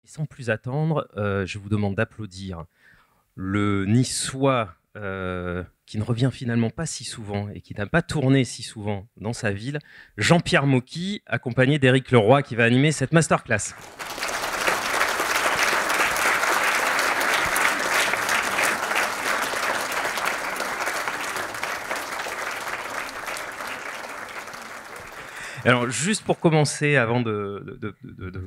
Et sans plus attendre, je vous demande d'applaudir le Niçois qui ne revient finalement pas si souvent et qui n'a pas tourné si souvent dans sa ville, Jean-Pierre Mocky, accompagné d'Éric Leroy qui va animer cette masterclass. Alors, juste pour commencer, avant de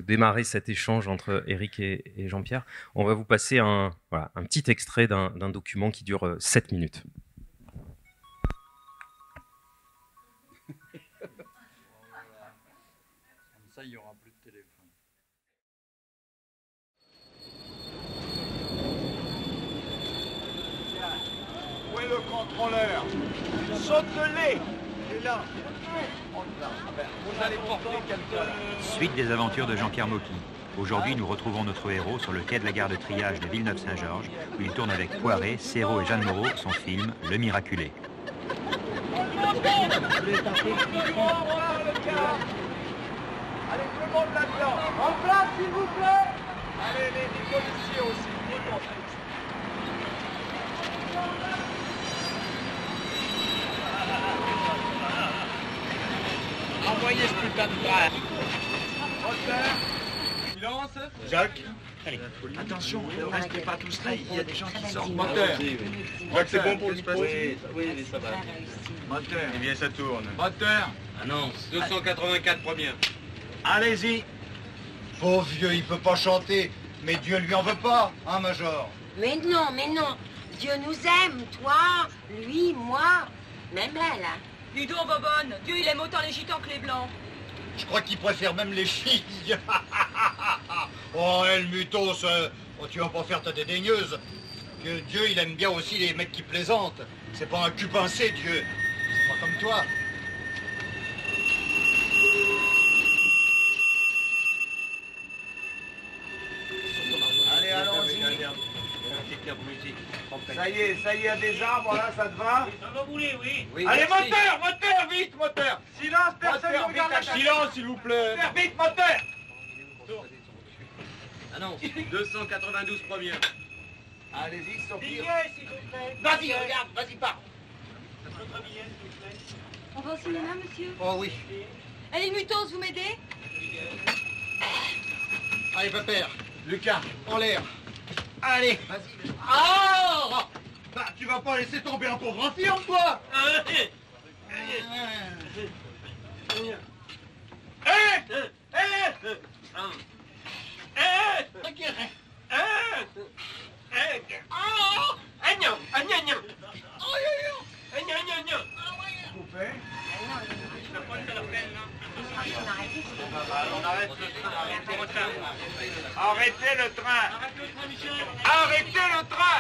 démarrer cet échange entre Éric et Jean-Pierre, on va vous passer un petit extrait d'un document qui dure 7 minutes. Comme ça, il n'y aura plus de téléphone. Où est le contrôleur? Saute-le! Il est là. Vous allez porter quelqu'un. Suite des aventures de Jean-Pierre Mocky. Aujourd'hui, nous retrouvons notre héros sur le quai de la gare de triage de Villeneuve-Saint-Georges, où il tourne avec Poiret, Serrault et Jeanne Moreau son film Le Miraculé. Allez, tout le monde là-dedans. En place, s'il vous plaît. Allez, les policiers aussi. Envoyez ce putain de train. Moteur. Silence. Jacques. Allez, attention, ne restez pas tous là, il y a des gens qui sortent. Moteur. Jacques, c'est bon pour le micro? Oui, ça va. Moteur. Eh bien, ça tourne. Moteur. Annonce, 284 première. Allez-y. Pauvre vieux, il peut pas chanter, mais Dieu lui en veut pas, hein, Major? Mais non, Dieu nous aime, toi, lui, moi, même elle. Hein. Dis donc, Bobonne, Dieu il aime autant les gitans que les blancs. Je crois qu'il préfère même les filles. Oh, elle, Mutos, tu vas pas faire ta dédaigneuse. Que Dieu, il aime bien aussi les mecs qui plaisantent. C'est pas un cul pincé, Dieu. C'est pas comme toi. Allez, allons-y. Ça y est, des arbres, là, ça te va? Oui, Allez, merci. moteur, vite, moteur. Silence, personne ne regarde la Silence, s'il vous plaît. Moteur, vite, moteur. Annonce, 292 première. Allez-y, Sophie. Vas-y, regarde, vas-y, pars. On va au cinéma, monsieur? Oh oui. Allez, Mutos, vous m'aidez? Allez, pépère. Lucas, en l'air. Allez, vas-y. Oh, bah, tu vas pas laisser tomber un pauvre infirme, toi. On arrête le train. Arrêtez le train. Arrêtez le train.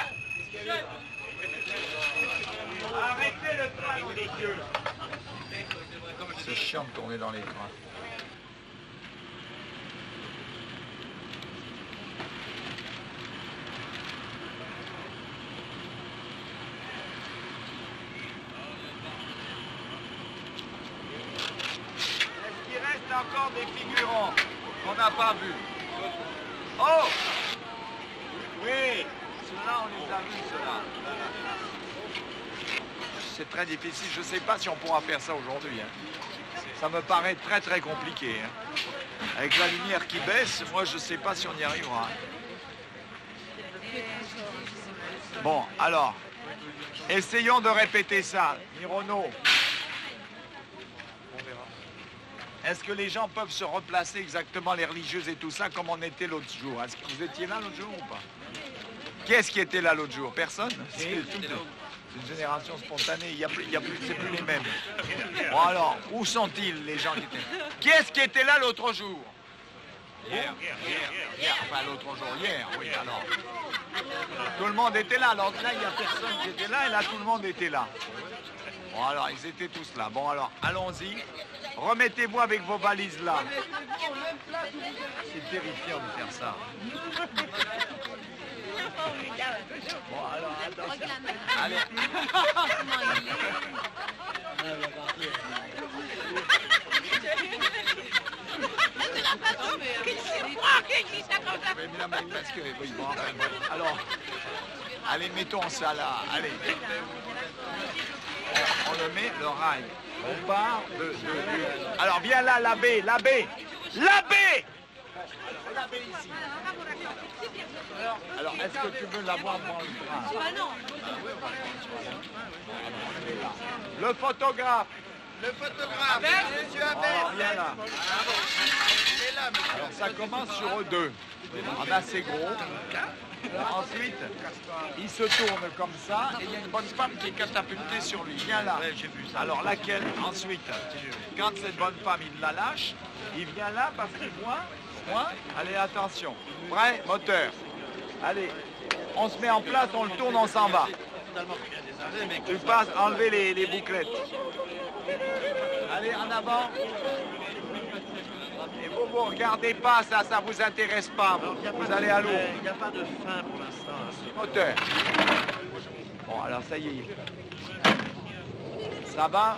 Arrêtez le train, messieurs. C'est chiant de tourner dans les trains. Est-ce qu'il reste encore des figurants qu'on n'a pas vus? Oh! Oui, ceux-là, on les a vus, ceux-là. C'est très difficile. Je ne sais pas si on pourra faire ça aujourd'hui. Ça me paraît très, très compliqué. Avec la lumière qui baisse, moi, je ne sais pas si on y arrivera. Bon, alors, essayons de répéter ça. Mirono. Est-ce que les gens peuvent se replacer exactement, les religieuses et tout ça, comme on était l'autre jour? Est-ce que vous étiez là l'autre jour ou pas? Qui est-ce qui était là l'autre jour? Personne? C'est une génération spontanée, c'est plus les mêmes. Bon alors, où sont-ils les gens qui étaient là? Qui est-ce qui était là l'autre jour? Hier. Enfin l'autre jour, hier, oui, alors. Tout le monde était là, alors là il n'y a personne qui était là, et là tout le monde était là. Bon alors, ils étaient tous là. Bon alors, allons-y. Remettez-vous avec vos valises là. C'est terrifiant de faire ça. Bon alors, attention. Allez. mais parce que... oui, bon, enfin, bon. Alors, allez, mettons ça là. Allez. On le met, le rail. On part de... Alors, viens là, l'abbé, l'abbé. L'abbé! L'abbé ici. Alors, est-ce que tu veux l'avoir dans le train? Ah non. Le photographe. Le photographe, monsieur Abel. Viens là. Alors, ça commence sur eux deux. En assez gros. Ensuite, il se tourne comme ça et il y a une bonne femme qui est catapultée sur lui. Viens là. Ouais, j'ai vu ça. Alors laquelle? Ensuite, quand cette bonne femme, il la lâche, il vient là parce qu'il voit. Allez, attention. Prêt, moteur. Allez, on se met en place, on le tourne, on s'en va. Tu passes, enlever les bouclettes. Allez, en avant. Et vous regardez pas, ça vous intéresse pas. Vous allez à l'eau. Il n'y a pas de fin pour l'instant. Moteur. Bon, alors ça y est. Ça va?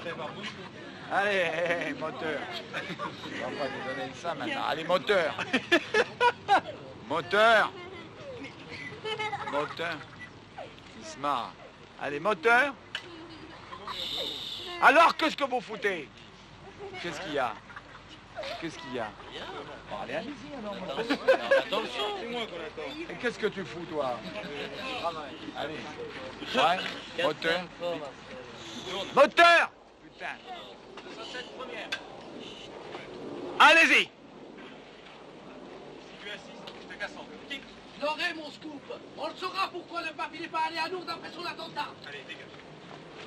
Allez, moteur. On va vous donner ça maintenant. Allez, moteur. Moteur. Moteur. Il se marre. Allez, moteur. Alors, qu'est-ce que vous foutez? Qu'est-ce qu'il y a? Qu'est-ce qu'il y a? Bon, allez, allez-y alors, moteur. Attention, c'est moi qu'on attend. Et qu'est-ce que tu fous, toi? Allez. Ouais, moteur. Moteur! Putain. Allez-y! J'aurai mon scoop. On le saura pourquoi le pape n'est pas allé à Lourdes après son attentat. Allez, dégage.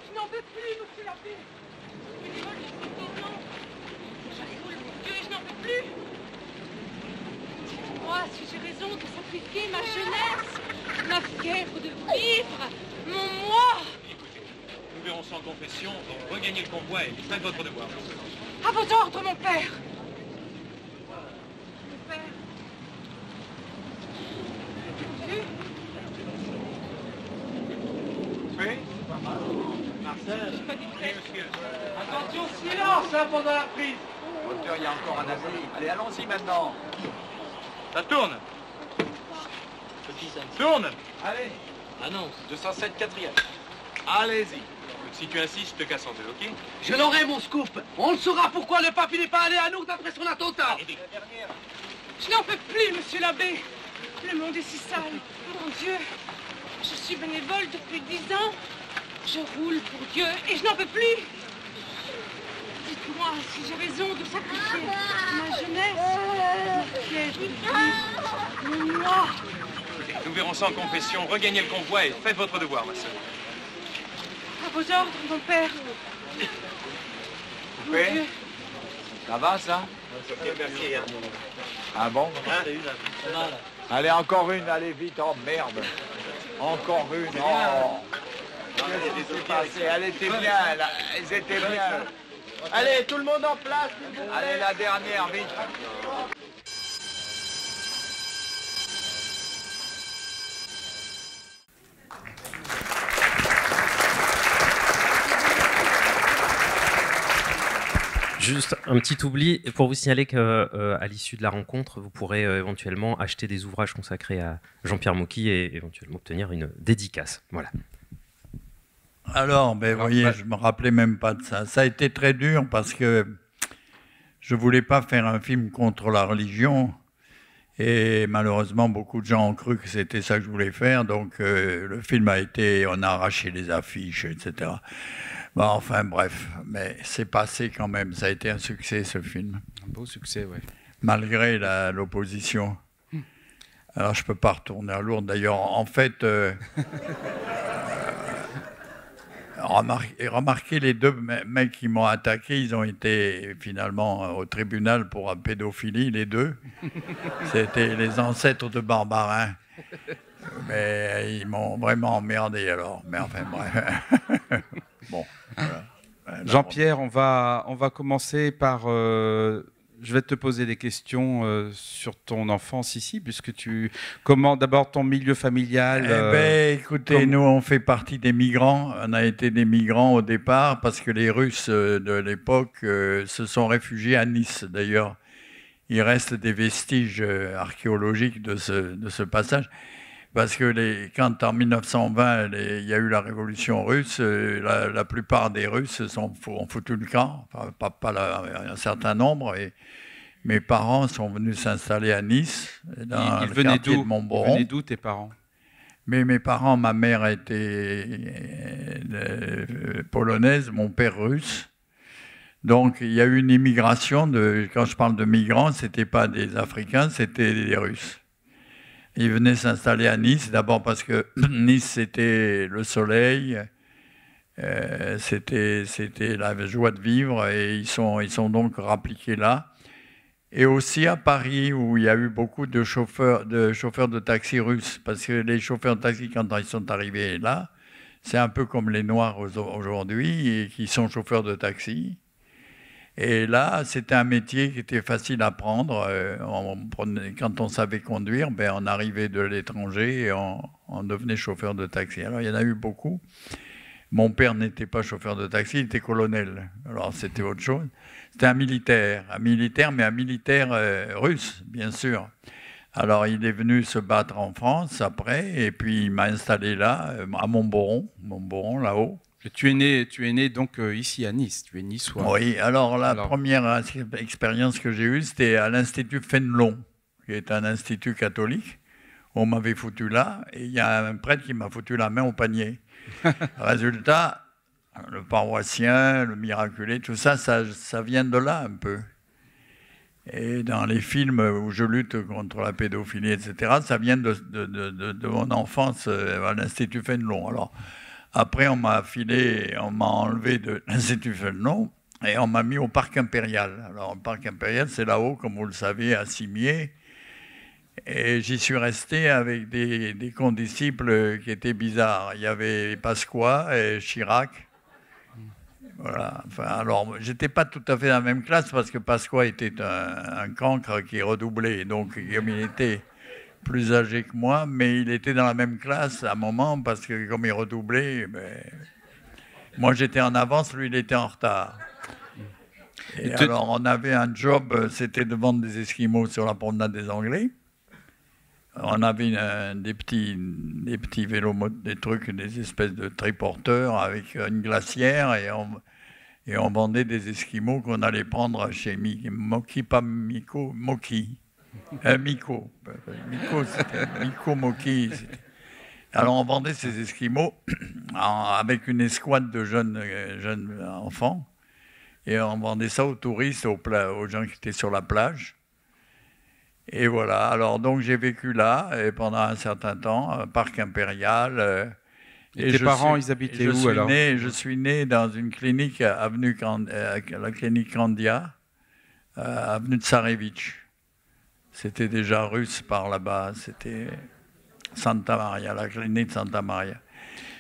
Je n'en peux plus, monsieur l'abbé. Je suis Dieu et je n'en peux plus. Dites-moi si j'ai raison de sacrifier ma jeunesse, ma fièvre de vivre, mon moi. Écoutez, nous verrons sans confession, donc regagnez le convoi et faites votre devoir. À vos ordres, mon père. Mon père. Dieu. Oui? Marcel. Attention, silence hein, pendant la prise. Moteur, il y a encore un asile. Allez, allons-y maintenant. Ça tourne. Petit Sam. Tourne. Allez, Annonce. 207 4e. Allez-y. Si tu insistes, je te casse en deux, ok? Je l'aurai mon scoop. On le saura pourquoi le pape n'est pas allé à Lourdes après son attentat. Je n'en peux plus, monsieur l'abbé. Le monde est si sale. Mon Dieu. Je suis bénévole depuis 10 ans. Je roule pour Dieu et je n'en peux plus. Dites-moi si j'ai raison de sacrifier ma jeunesse, ma fièvre de vivre, mon moi. Nous verrons sans confession, regagnez le convoi et faites votre devoir, ma soeur. À vos ordres, mon père. Mon Oui. Dieu. Ça va, ça? Merci. Ah bon? C'est une mal. Allez, encore une, allez vite. Oh, merde. Encore une. Oh. Qu'est-ce qui s'est passé? Elle était bien, là. Elles étaient bien. Allez, tout le monde en place, s'il vous plaît. Allez, la dernière, vite. Juste un petit oubli pour vous signaler qu'à l'issue de la rencontre, vous pourrez éventuellement acheter des ouvrages consacrés à Jean-Pierre Mocky et éventuellement obtenir une dédicace. Voilà. Alors, vous voyez, je me rappelais même pas de ça. Ça a été très dur parce que je voulais pas faire un film contre la religion et malheureusement, beaucoup de gens ont cru que c'était ça que je voulais faire. Donc, le film on a arraché les affiches, etc. Bon, enfin, bref, mais c'est passé quand même. Ça a été un succès, ce film. Un beau succès, oui. Malgré l'opposition. Alors, je peux pas retourner à Lourdes. D'ailleurs, en fait... Remarquez, les deux mecs qui m'ont attaqué, ils ont été finalement au tribunal pour pédophilie, les deux. C'était les ancêtres de Barbarin. Mais ils m'ont vraiment emmerdé alors. Mais enfin, bref. Bon. Voilà. Jean-Pierre, on va commencer par... je vais te poser des questions sur ton enfance ici, puisque comment d'abord ton milieu familial écoutez, nous on fait partie des migrants. On a été des migrants au départ parce que les Russes de l'époque se sont réfugiés à Nice. D'ailleurs, il reste des vestiges archéologiques de ce passage. Parce que quand en 1920, il y a eu la révolution russe, la plupart des Russes ont foutu le camp, enfin, un certain nombre, et mes parents sont venus s'installer à Nice, dans le quartier de Montboron. Ils venaient d'où tes parents? Mais mes parents, ma mère était polonaise, mon père russe. Donc il y a eu une immigration, quand je parle de migrants, ce n'était pas des Africains, c'était des Russes. Ils venaient s'installer à Nice, d'abord parce que Nice, c'était le soleil, c'était la joie de vivre, et ils sont donc rappliqués là. Et aussi à Paris, où il y a eu beaucoup de chauffeurs de taxi russes, parce que les chauffeurs de taxi, quand ils sont arrivés là, c'est un peu comme les Noirs aujourd'hui, et qui sont chauffeurs de taxi. Et là, c'était un métier qui était facile à prendre. Quand on savait conduire, on arrivait de l'étranger et on devenait chauffeur de taxi. Alors, il y en a eu beaucoup. Mon père n'était pas chauffeur de taxi, il était colonel. Alors, c'était autre chose. C'était un militaire, mais un militaire russe, bien sûr. Alors, il est venu se battre en France après, et puis il m'a installé là, à Montboron, là-haut. Tu es né donc ici à Nice, tu es niçois. Oui, alors première expérience que j'ai eue, c'était à l'Institut Fénelon, qui est un institut catholique. On m'avait foutu là, et il y a un prêtre qui m'a foutu la main au panier. Résultat, le paroissien, le miraculé, tout ça, ça vient de là un peu. Et dans les films où je lutte contre la pédophilie, etc., ça vient de mon enfance à l'Institut Fénelon. Alors, après, on m'a enlevé de l'Institut Fénelon et on m'a mis au Parc Impérial. Alors, le Parc Impérial, c'est là-haut, comme vous le savez, à Cimier. Et j'y suis resté avec des condisciples qui étaient bizarres. Il y avait Pasqua et Chirac. Voilà. Enfin, alors, j'étais pas tout à fait dans la même classe parce que Pasqua était un cancre qui redoublait. Donc, comme il était plus âgé que moi, mais il était dans la même classe à un moment parce que comme il redoublait, moi j'étais en avance, lui il était en retard. Et alors on avait un job, c'était de vendre des esquimaux sur la promenade des Anglais. On avait des petits vélos, des trucs, des espèces de triporteurs avec une glacière et on vendait des esquimaux qu'on allait prendre chez Moki, pas Miko, Moki. Miko. Miko Moki. Alors on vendait ces esquimaux avec une escouade de jeunes enfants et on vendait ça aux touristes, aux gens qui étaient sur la plage. Et voilà, alors donc j'ai vécu là et pendant un certain temps, Parc Impérial. Et tes parents, ils habitaient où alors? Je suis né dans une clinique, la clinique Candia, avenue de Tsarevitch. C'était déjà russe par là-bas, c'était Santa Maria, la clinique de Santa Maria.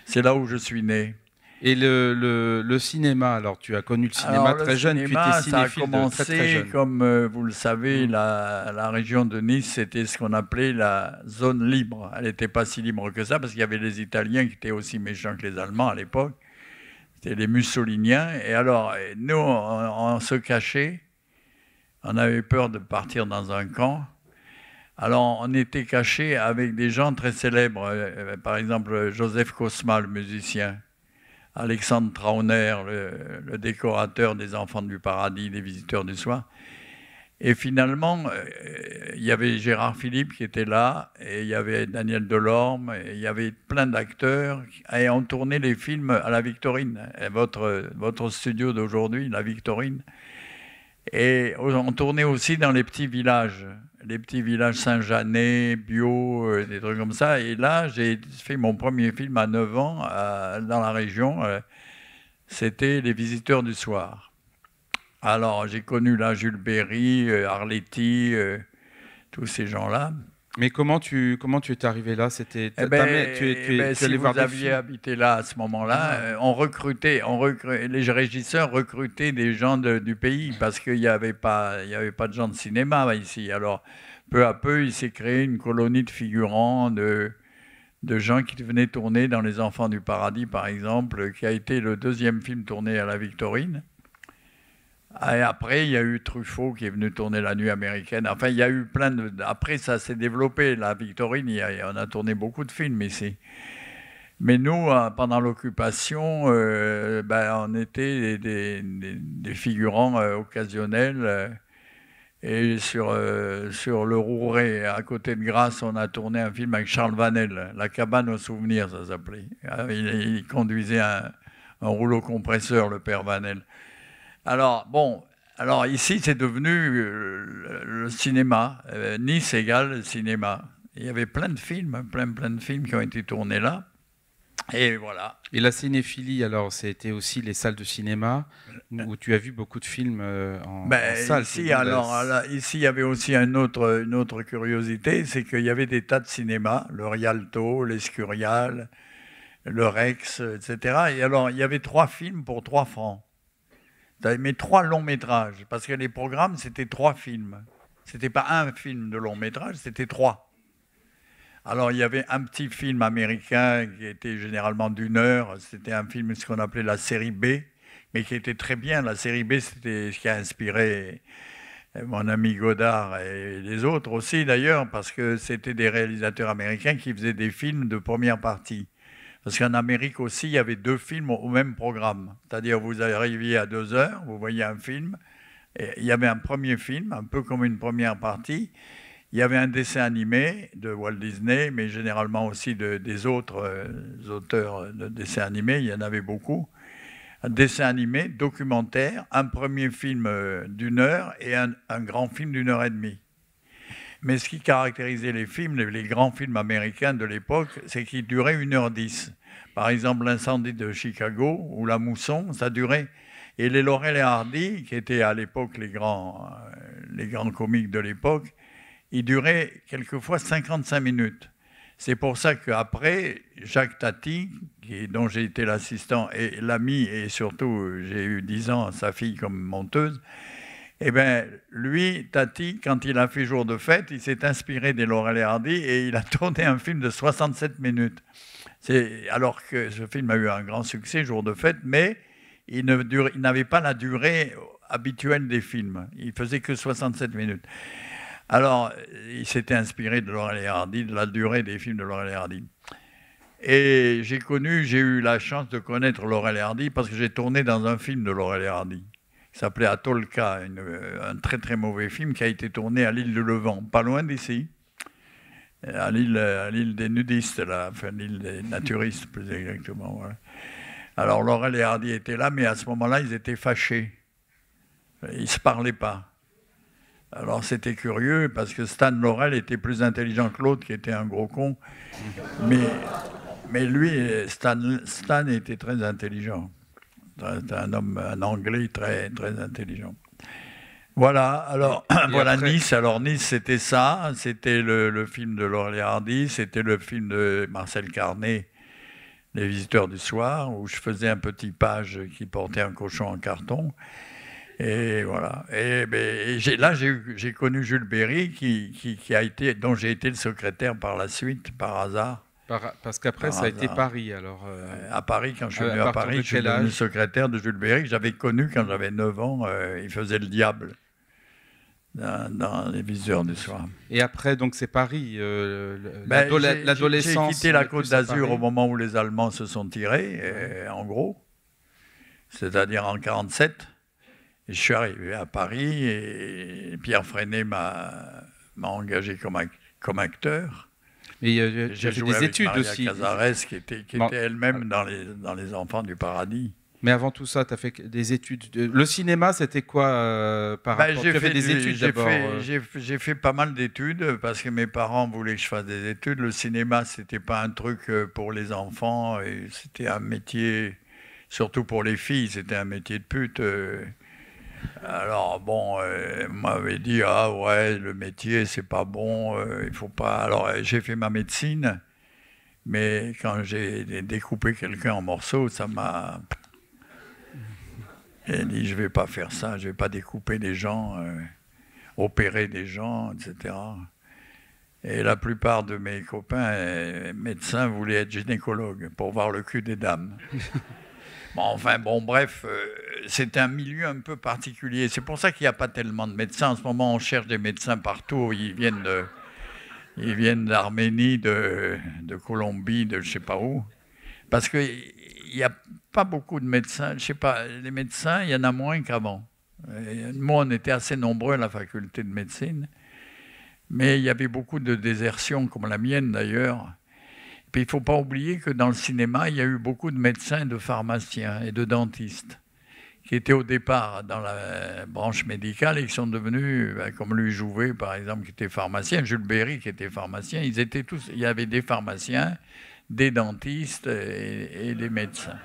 C'est là où je suis né. Et le cinéma, alors tu as connu le cinéma très jeune, tu étais cinéphile ça a commencé, très jeune. Comme vous le savez, la région de Nice, c'était ce qu'on appelait la zone libre. Elle n'était pas si libre que ça, parce qu'il y avait les Italiens qui étaient aussi méchants que les Allemands à l'époque. C'était les Mussoliniens. Et alors, nous, on se cachait. On avait peur de partir dans un camp. Alors, on était cachés avec des gens très célèbres. Par exemple, Joseph Cosma, le musicien. Alexandre Trauner, le décorateur des Enfants du Paradis, des Visiteurs du Soir. Et finalement, il y avait Gérard Philippe qui était là, et il y avait Daniel Delorme, et il y avait plein d'acteurs. Et on tournait les films à la Victorine, votre studio d'aujourd'hui, la Victorine. Et on tournait aussi dans les petits villages Saint-Jeannet, Bio, des trucs comme ça. Et là, j'ai fait mon premier film à 9 ans dans la région. C'était Les Visiteurs du Soir. Alors, j'ai connu là Jules Berry, Arletty, tous ces gens-là. Mais comment tu es arrivé là? C'était si vous aviez habité là à ce moment-là, on recrutait, les régisseurs recrutaient des gens du pays parce qu'il n'y avait pas de gens de cinéma ici. Alors, peu à peu, il s'est créé une colonie de figurants, de gens qui venaient tourner dans Les Enfants du Paradis, par exemple, qui a été le deuxième film tourné à la Victorine. Et après, il y a eu Truffaut qui est venu tourner La Nuit américaine. Enfin, il y a eu plein de... Après, ça s'est développé. La Victorine, on a tourné beaucoup de films ici. Mais nous, pendant l'occupation, on était des figurants occasionnels. Et sur le Rouret, à côté de Grasse, on a tourné un film avec Charles Vanel, La cabane aux souvenirs, ça s'appelait. Il conduisait un rouleau compresseur, le père Vanel. Alors, ici, c'est devenu le cinéma. Nice égale cinéma. Il y avait plein de films, plein de films qui ont été tournés là. Et voilà. Et la cinéphilie, alors, c'était aussi les salles de cinéma où tu as vu beaucoup de films en salle. Ici, il y avait aussi une autre curiosité, c'est qu'il y avait des tas de cinémas, le Rialto, l'Escurial, le Rex, etc. Et alors, il y avait 3 films pour 3 francs. Mais 3 longs métrages, parce que les programmes, c'était 3 films. C'était pas un film de long métrage, c'était 3. Alors, il y avait un petit film américain qui était généralement d'1 heure. C'était un film, ce qu'on appelait la série B, mais qui était très bien. La série B, c'était ce qui a inspiré mon ami Godard et les autres aussi, d'ailleurs, parce que c'était des réalisateurs américains qui faisaient des films de première partie. Parce qu'en Amérique aussi, il y avait 2 films au même programme. C'est-à-dire, vous arriviez à 2 heures, vous voyez un film, et il y avait un premier film, un peu comme une première partie. Il y avait un dessin animé de Walt Disney, mais généralement aussi des autres auteurs de dessins animés, il y en avait beaucoup. Un dessin animé, documentaire, un premier film d'1 heure et un grand film d'1 heure et demie. Mais ce qui caractérisait les films, les grands films américains de l'époque, c'est qu'ils duraient 1h10. Par exemple, L'incendie de Chicago ou La Mousson, ça durait. Et les Laurel et Hardy, qui étaient à l'époque les grands comiques de l'époque, ils duraient quelquefois 55 minutes. C'est pour ça qu'après, Jacques Tati, dont j'ai été l'assistant et l'ami, et surtout j'ai eu 10 ans sa fille comme monteuse, eh bien, lui, Tati, quand il a fait Jour de fête, il s'est inspiré des Laurel et Hardy et il a tourné un film de 67 minutes. Alors que ce film a eu un grand succès, Jour de fête, mais il n'avait pas la durée habituelle des films. Il faisait que 67 minutes. Alors, il s'était inspiré de Laurel et Hardy, de la durée des films de Laurel et Hardy. Et j'ai eu la chance de connaître Laurel et Hardy parce que j'ai tourné dans un film de Laurel et Hardy qui s'appelait Atolka, un très très mauvais film qui a été tourné à l'île de Levant, pas loin d'ici, à l'île des nudistes, là, enfin l'île des naturistes plus exactement. Voilà. Alors Laurel et Hardy étaient là, mais à ce moment-là, ils étaient fâchés. Ils ne se parlaient pas. Alors c'était curieux parce que Stan Laurel était plus intelligent que l'autre qui était un gros con. Mais lui, Stan était très intelligent. C'était un Anglais très, très intelligent. Voilà, alors voilà après... Nice. Alors Nice, c'était ça. C'était le film de Laurel et Hardy. C'était le film de Marcel Carné, Les Visiteurs du Soir, où je faisais un petit page qui portait un cochon en carton. Et voilà. Et là, j'ai connu Jules Berry, dont j'ai été le secrétaire par la suite, par hasard. Parce qu'après, ça a été Paris, alors... À Paris, quand je suis venu à Paris, je suis devenu secrétaire de Jules Berry, que j'avais connu quand j'avais 9 ans. Il faisait le diable dans Les Visiteurs du Soir. Et après, donc, c'est Paris, l'adolescence... J'ai quitté la Côte d'Azur au moment où les Allemands se sont tirés, en gros, c'est-à-dire en 1947. Et je suis arrivé à Paris et Pierre Freinet m'a engagé comme acteur. Mais j'ai fait des études Maria aussi. Cazares, qui était elle-même dans les Enfants du Paradis. Mais avant tout ça, tu as fait des études. Le cinéma, c'était quoi par rapport... Tu as fait des études d'abord. J'ai fait pas mal d'études parce que mes parents voulaient que je fasse des études. Le cinéma, c'était pas un truc pour les enfants. Et c'était un métier, surtout pour les filles, c'était un métier de pute. Alors bon, on m'avait dit ah ouais, le métier c'est pas bon, il faut pas. Alors j'ai fait ma médecine, mais quand j'ai découpé quelqu'un en morceaux, ça m'a. J'ai dit je vais pas faire ça, je vais pas découper des gens, opérer des gens, etc. Et la plupart de mes copains médecins voulaient être gynécologues pour voir le cul des dames. Bon, enfin, bon, bref, c'est un milieu un peu particulier. C'est pour ça qu'il n'y a pas tellement de médecins. En ce moment, on cherche des médecins partout. Ils viennent d'Arménie, de Colombie, de je ne sais pas où. Parce qu'il n'y a pas beaucoup de médecins. Je ne sais pas, les médecins, il y en a moins qu'avant. Moi, on était assez nombreux à la faculté de médecine. Mais il y avait beaucoup de désertions, comme la mienne d'ailleurs. Puis il ne faut pas oublier que dans le cinéma, il y a eu beaucoup de médecins, de pharmaciens et de dentistes qui étaient au départ dans la branche médicale et qui sont devenus, comme Louis Jouvet par exemple, qui était pharmacien, Jules Berry qui était pharmacien. Ils étaient tous, il y avait des pharmaciens, des dentistes et des médecins.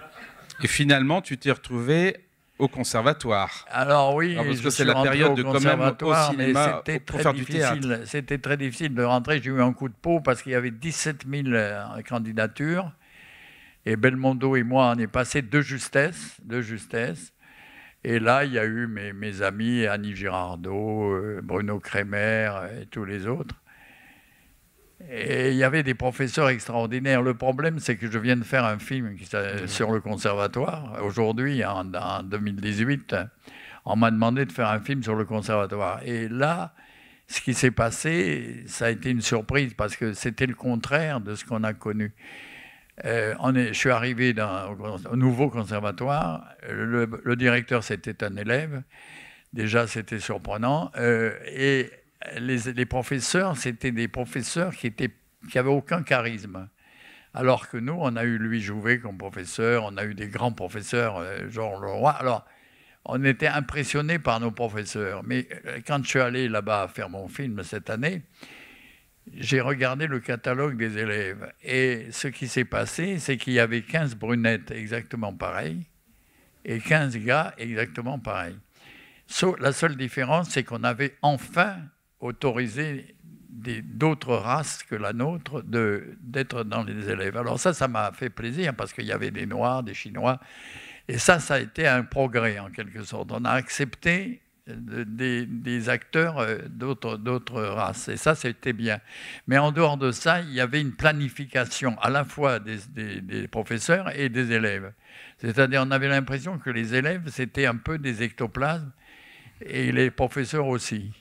Et finalement, tu t'es retrouvé au conservatoire. Alors oui, parce que c'est la période de quand même au cinéma pour faire du théâtre. C'était très difficile de rentrer. J'ai eu un coup de peau parce qu'il y avait 17 000 candidatures. Et Belmondo et moi, on est passés de justesse. Et là, il y a eu mes amis, Annie Girardot, Bruno Kremer et tous les autres. Et il y avait des professeurs extraordinaires. Le problème, c'est que je viens de faire un film sur le conservatoire. Aujourd'hui, en 2018, on m'a demandé de faire un film sur le conservatoire. Et là, ce qui s'est passé, ça a été une surprise parce que c'était le contraire de ce qu'on a connu. Je suis arrivé au nouveau conservatoire. Le directeur, c'était un élève. Déjà, c'était surprenant. Et les professeurs, c'était des professeurs qui n'avaient aucun charisme. Alors que nous, on a eu Louis Jouvet comme professeur, on a eu des grands professeurs, Jean Leroy. Alors, on était impressionnés par nos professeurs. Mais quand je suis allé là-bas faire mon film cette année, j'ai regardé le catalogue des élèves. Et ce qui s'est passé, c'est qu'il y avait 15 brunettes exactement pareilles et 15 gars exactement pareils. La seule différence, c'est qu'on avait enfin autorisé d'autres races que la nôtre d'être dans les élèves. Alors ça m'a fait plaisir parce qu'il y avait des Noirs, des Chinois. Et ça a été un progrès en quelque sorte. On a accepté des acteurs d'autres races. Et ça, c'était bien. Mais en dehors de ça, il y avait une planification à la fois des professeurs et des élèves. C'est-à-dire, on avait l'impression que les élèves, c'était un peu des ectoplasmes et les professeurs aussi.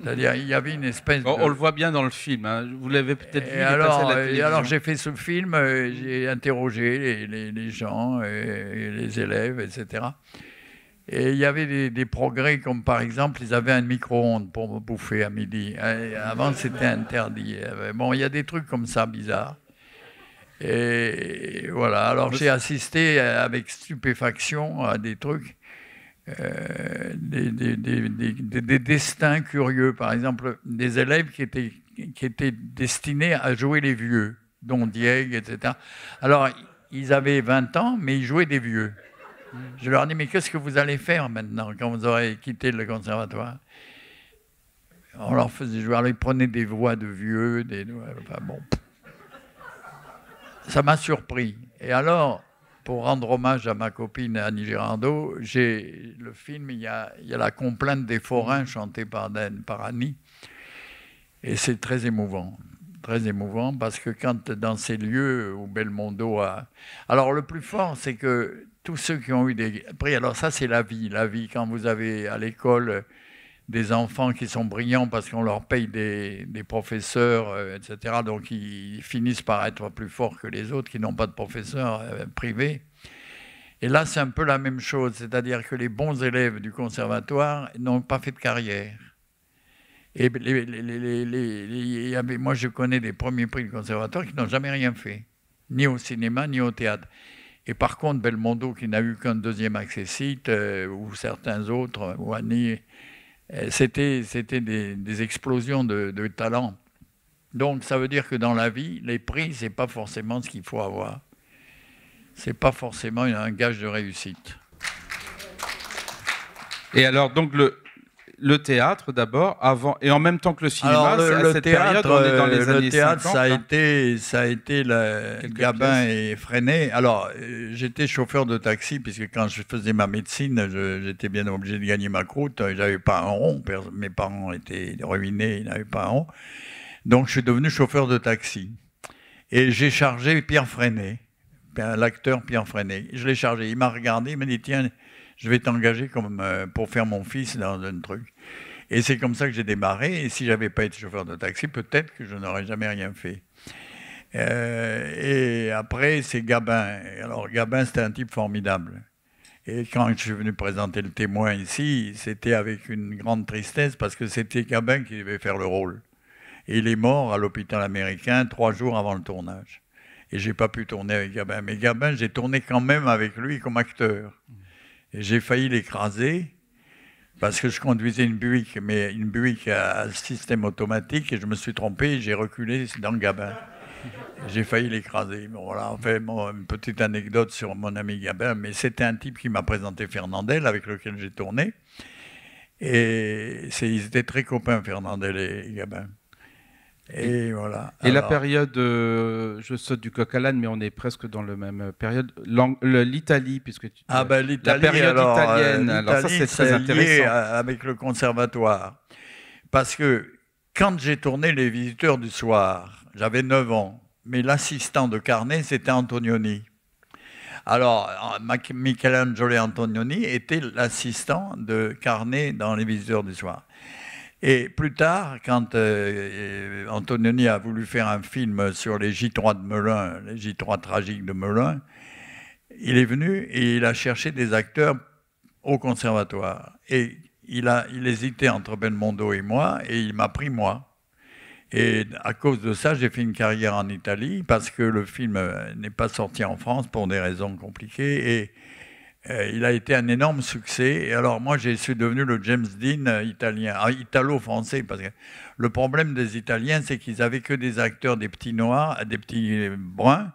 C'est-à-dire, il y avait une espèce de... On le voit bien dans le film, hein. Vous l'avez peut-être vu, alors j'ai fait ce film, j'ai interrogé les gens, et les élèves, etc. Et il y avait des progrès, comme par exemple, ils avaient un micro-ondes pour me bouffer à midi. Avant, c'était interdit. Bon, il y a des trucs comme ça, bizarres. Et voilà, alors j'ai assisté avec stupéfaction à des trucs... des destins curieux, par exemple des élèves qui étaient destinés à jouer les vieux, dont Dieg, etc. Alors, ils avaient 20 ans, mais ils jouaient des vieux. Je leur dis, mais qu'est-ce que vous allez faire maintenant, quand vous aurez quitté le conservatoire? On leur faisait jouer, alors ils prenaient des voix de vieux, enfin bon. Ça m'a surpris. Et alors... Pour rendre hommage à ma copine Annie Girardot, le film, il y a la complainte des forains chantée par Annie. Et c'est très émouvant parce que quand dans ces lieux où Belmondo a... Alors le plus fort, c'est que tous ceux qui ont eu des... Après, alors ça, c'est la vie. La vie, quand vous avez à l'école des enfants qui sont brillants parce qu'on leur paye des professeurs, etc. Donc ils finissent par être plus forts que les autres qui n'ont pas de professeurs privés. Et là, c'est un peu la même chose, c'est-à-dire que les bons élèves du conservatoire n'ont pas fait de carrière. Et moi, je connais des premiers prix du conservatoire qui n'ont jamais rien fait, ni au cinéma, ni au théâtre. Et par contre, Belmondo, qui n'a eu qu'un deuxième accessite, ou certains autres, ou Annie... C'était des explosions de talent. Donc, ça veut dire que dans la vie, les prix, ce n'est pas forcément ce qu'il faut avoir. Ce n'est pas forcément un gage de réussite. Et alors, donc, le théâtre d'abord, avant, et en même temps que le cinéma, alors, cette période, on est dans les années 50. Le théâtre, ça a été Gabin et Freinet. Alors, j'étais chauffeur de taxi, puisque quand je faisais ma médecine, j'étais bien obligé de gagner ma croûte. Je n'avais pas un rond, mes parents étaient ruinés, ils n'avaient pas un rond. Donc, je suis devenu chauffeur de taxi. Et j'ai chargé Pierre Freinet l'acteur Pierre Freinet. Je l'ai chargé. Il m'a regardé, il m'a dit tiens, je vais t'engager pour faire mon fils dans un truc. Et c'est comme ça que j'ai démarré. Et si j'avais pas été chauffeur de taxi, peut-être que je n'aurais jamais rien fait. Et après, c'est Gabin. Alors Gabin, c'était un type formidable. Et quand je suis venu présenter Le Témoin ici, c'était avec une grande tristesse parce que c'était Gabin qui devait faire le rôle. Et il est mort à l'hôpital américain 3 jours avant le tournage. Et j'ai pas pu tourner avec Gabin. Mais Gabin, j'ai tourné quand même avec lui comme acteur. Et j'ai failli l'écraser parce que je conduisais une Buick, mais une Buick à système automatique, et je me suis trompé et j'ai reculé dans Gabin. J'ai failli l'écraser. Bon, voilà, enfin, une petite anecdote sur mon ami Gabin, mais c'était un type qui m'a présenté Fernandel, avec lequel j'ai tourné. Et ils étaient très copains, Fernandel et Gabin. Et voilà. Et alors, la période, je saute du coq à l'âne, mais on est presque dans la même période, l'Italie, puisque l'Italie, la période italienne, alors ça c'est très intéressant. Lié avec le conservatoire. Parce que quand j'ai tourné Les Visiteurs du Soir, j'avais 9 ans, mais l'assistant de Carnet, c'était Antonioni. Alors, Michelangelo Antonioni était l'assistant de Carnet dans Les Visiteurs du Soir. Et plus tard, quand Antonioni a voulu faire un film sur les J3 de Melun, les J3 tragiques de Melun, il est venu et il a cherché des acteurs au conservatoire. Et il hésitait entre Belmondo et moi, et il m'a pris moi. Et à cause de ça, j'ai fait une carrière en Italie, parce que le film n'est pas sorti en France pour des raisons compliquées, et il a été un énorme succès. Et alors moi, je suis devenu le James Dean italien, italo-français, parce que le problème des Italiens, c'est qu'ils n'avaient que des acteurs, des petits noirs, des petits bruns,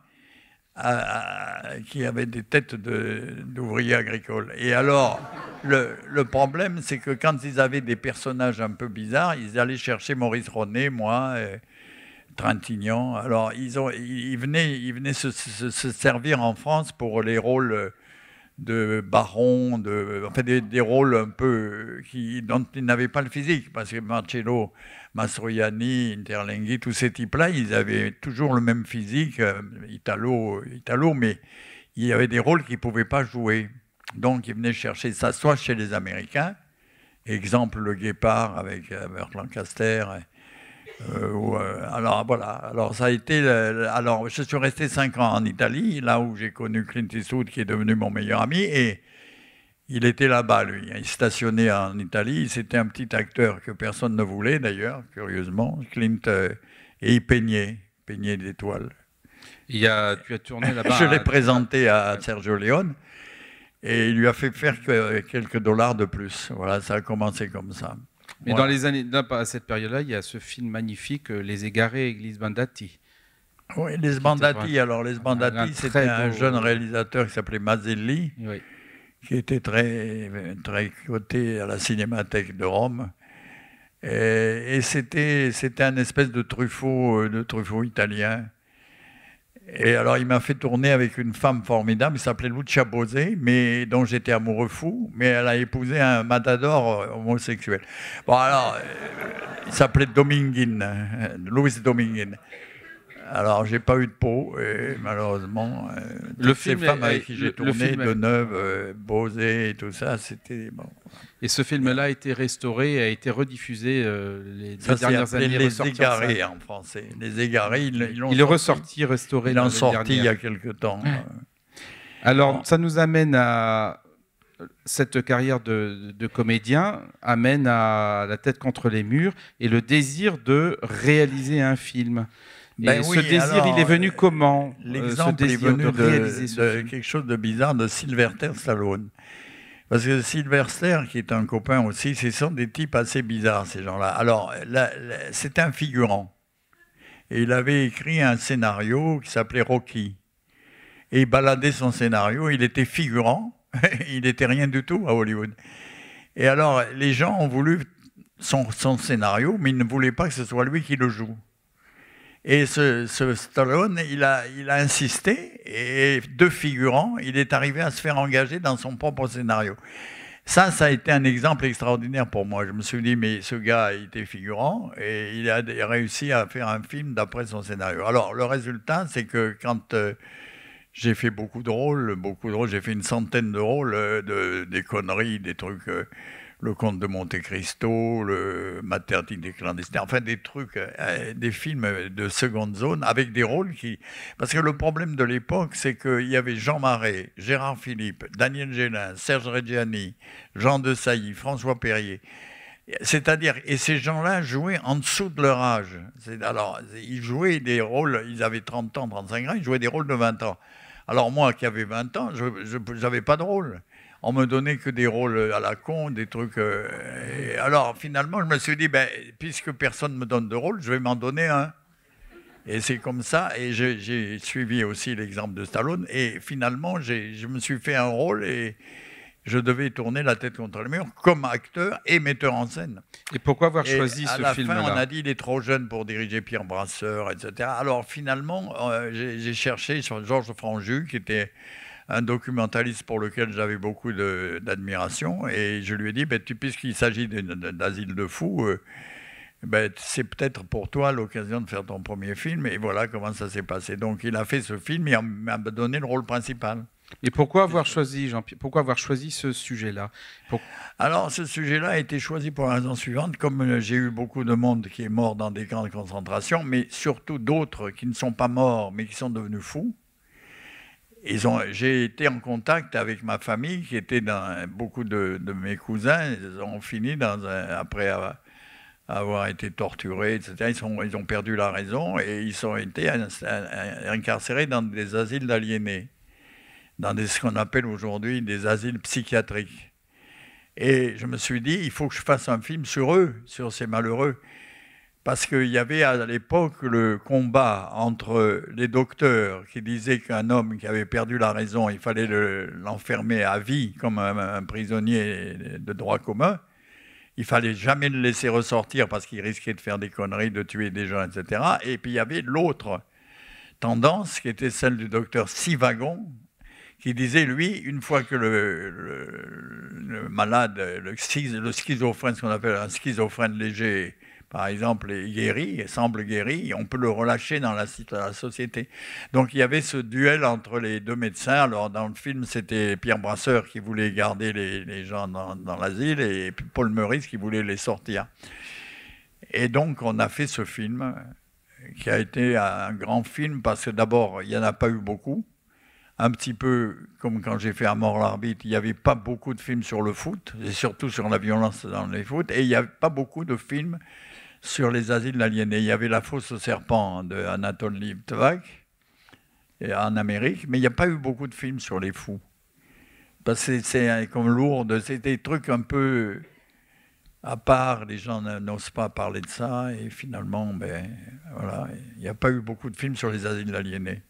qui avaient des têtes d'ouvriers agricoles. Et alors, le problème, c'est que quand ils avaient des personnages un peu bizarres, ils allaient chercher Maurice Ronet, moi, Trintignant. Alors, ils venaient se servir en France pour les rôles de barons, enfin des rôles un peu dont ils n'avaient pas le physique, parce que Marcello Mastroianni, Interlenghi, tous ces types-là, ils avaient toujours le même physique, italo, mais il y avait des rôles qu'ils ne pouvaient pas jouer. Donc, ils venaient chercher ça, soit chez les Américains, exemple Le Guépard avec Burt Lancaster. Alors voilà, alors ça a été. Alors, je suis resté 5 ans en Italie, là où j'ai connu Clint Eastwood, qui est devenu mon meilleur ami, et il était là-bas, lui. Il stationnait en Italie. C'était un petit acteur que personne ne voulait, d'ailleurs, curieusement. Clint, et il peignait d'étoiles. Tu as tourné là-bas. Je l'ai présenté à Sergio Leone, et il lui a fait faire quelques dollars de plus. Voilà, ça a commencé comme ça. Mais voilà. Dans les années, à cette période-là, il y a ce film magnifique, Les Égarés et Les Sbandati. Oui, Les Sbandati. Alors, Les Sbandati, c'était un jeune réalisateur qui s'appelait Mazzelli. Oui. Qui était très, très coté à la Cinémathèque de Rome. Et c'était un espèce de Truffaut italien. Et alors, il m'a fait tourner avec une femme formidable, qui s'appelait Lucia Bosé, mais dont j'étais amoureux fou, mais elle a épousé un matador homosexuel. Bon, alors, il s'appelait Luis Dominguin. Alors, j'ai pas eu de peau, et malheureusement, toutes ces femmes avec qui j'ai tourné, Deneuve, Bosé et tout ça, c'était bon. Et ce film-là a été restauré, a été rediffusé les dernières années. Les Égarés en français. Les Égarés, ils l'ont sorti. Il est ressorti, restauré. Il est sorti il y a quelque temps. Alors, ça nous amène à cette carrière de comédien, amène à La tête contre les murs et le désir de réaliser un film. Et ce désir, il est venu comment? L'exemple est venu de quelque chose de bizarre de Sylvester Stallone. Parce que Sylvester, qui est un copain aussi, ce sont des types assez bizarres, ces gens-là. Alors, c'est un figurant. Et il avait écrit un scénario qui s'appelait Rocky. Et il baladait son scénario, il était figurant, il n'était rien du tout à Hollywood. Et alors, les gens ont voulu son scénario, mais ils ne voulaient pas que ce soit lui qui le joue. Et ce Stallone, il a insisté, et de figurant, il est arrivé à se faire engager dans son propre scénario. Ça a été un exemple extraordinaire pour moi. Je me suis dit, mais ce gars, il était figurant, et il a réussi à faire un film d'après son scénario. Alors, le résultat, c'est que quand J'ai fait beaucoup de rôles. J'ai fait une centaine de rôles, des conneries, des trucs. Le Comte de Monte Cristo, le Maternité clandestine, enfin des trucs, des films de seconde zone avec des rôles qui... Parce que le problème de l'époque, c'est qu'il y avait Jean Marais, Gérard Philippe, Daniel Gélin, Serge Reggiani, Jean de Sailly, François Perrier. C'est-à-dire, et ces gens-là jouaient en dessous de leur âge. Alors, ils jouaient des rôles, ils avaient 30 ans, 35 ans, ils jouaient des rôles de 20 ans. Alors moi, qui avais 20 ans, je n'avais pas de rôle. On me donnait que des rôles à la con, des trucs... et alors, finalement, je me suis dit, ben, puisque personne ne me donne de rôle, je vais m'en donner un. Et c'est comme ça, et j'ai suivi aussi l'exemple de Stallone, et finalement, je me suis fait un rôle, et je devais tourner La tête contre le mur comme acteur et metteur en scène. Et pourquoi avoir choisi ce film-là ? À la fin, on a dit il est trop jeune pour diriger Pierre Brasseur, etc. Alors finalement, j'ai cherché sur Georges Franju, qui était un documentaliste pour lequel j'avais beaucoup d'admiration, et je lui ai dit, puisqu'il s'agit d'asile de fous, c'est peut-être pour toi l'occasion de faire ton premier film, et voilà comment ça s'est passé. Donc il a fait ce film et m'a donné le rôle principal. Et pourquoi avoir choisi, Jean-Pierre, pourquoi avoir choisi ce sujet-là ? Alors, ce sujet-là a été choisi pour la raison suivante. Comme j'ai eu beaucoup de monde qui est mort dans des camps de concentration, mais surtout d'autres qui ne sont pas morts, mais qui sont devenus fous, j'ai été en contact avec ma famille, qui était beaucoup de mes cousins. Ils ont fini après avoir été torturés, etc. Ils ont perdu la raison et ils ont été incarcérés dans des asiles d'aliénés, dans ce qu'on appelle aujourd'hui des asiles psychiatriques. Et je me suis dit, il faut que je fasse un film sur eux, sur ces malheureux. Parce qu'il y avait à l'époque le combat entre les docteurs qui disaient qu'un homme qui avait perdu la raison, il fallait l'enfermer à vie comme un prisonnier de droit commun. Il fallait jamais le laisser ressortir parce qu'il risquait de faire des conneries, de tuer des gens, etc. Et puis il y avait l'autre tendance qui était celle du docteur Sivagon, qui disait, lui, une fois que le malade, le schizophrène, ce qu'on appelle un schizophrène léger, par exemple, est guéri, semble guéri, on peut le relâcher dans la société. Donc il y avait ce duel entre les deux médecins. Alors dans le film, c'était Pierre Brasseur qui voulait garder les gens dans l'asile et puis Paul Meurice qui voulait les sortir. Et donc on a fait ce film qui a été un grand film parce que d'abord, il n'y en a pas eu beaucoup. Un petit peu comme quand j'ai fait À mort l'arbitre, il n'y avait pas beaucoup de films sur le foot, et surtout sur la violence dans les foot, et il n'y avait pas beaucoup de films sur les asiles aliénés. Il y avait La fosse aux serpents de Anatole Litvak en Amérique, mais il n'y a pas eu beaucoup de films sur les fous. Parce que c'est comme lourd, c'est des trucs un peu à part, les gens n'osent pas parler de ça, et finalement, voilà, il n'y a pas eu beaucoup de films sur les asiles aliénés.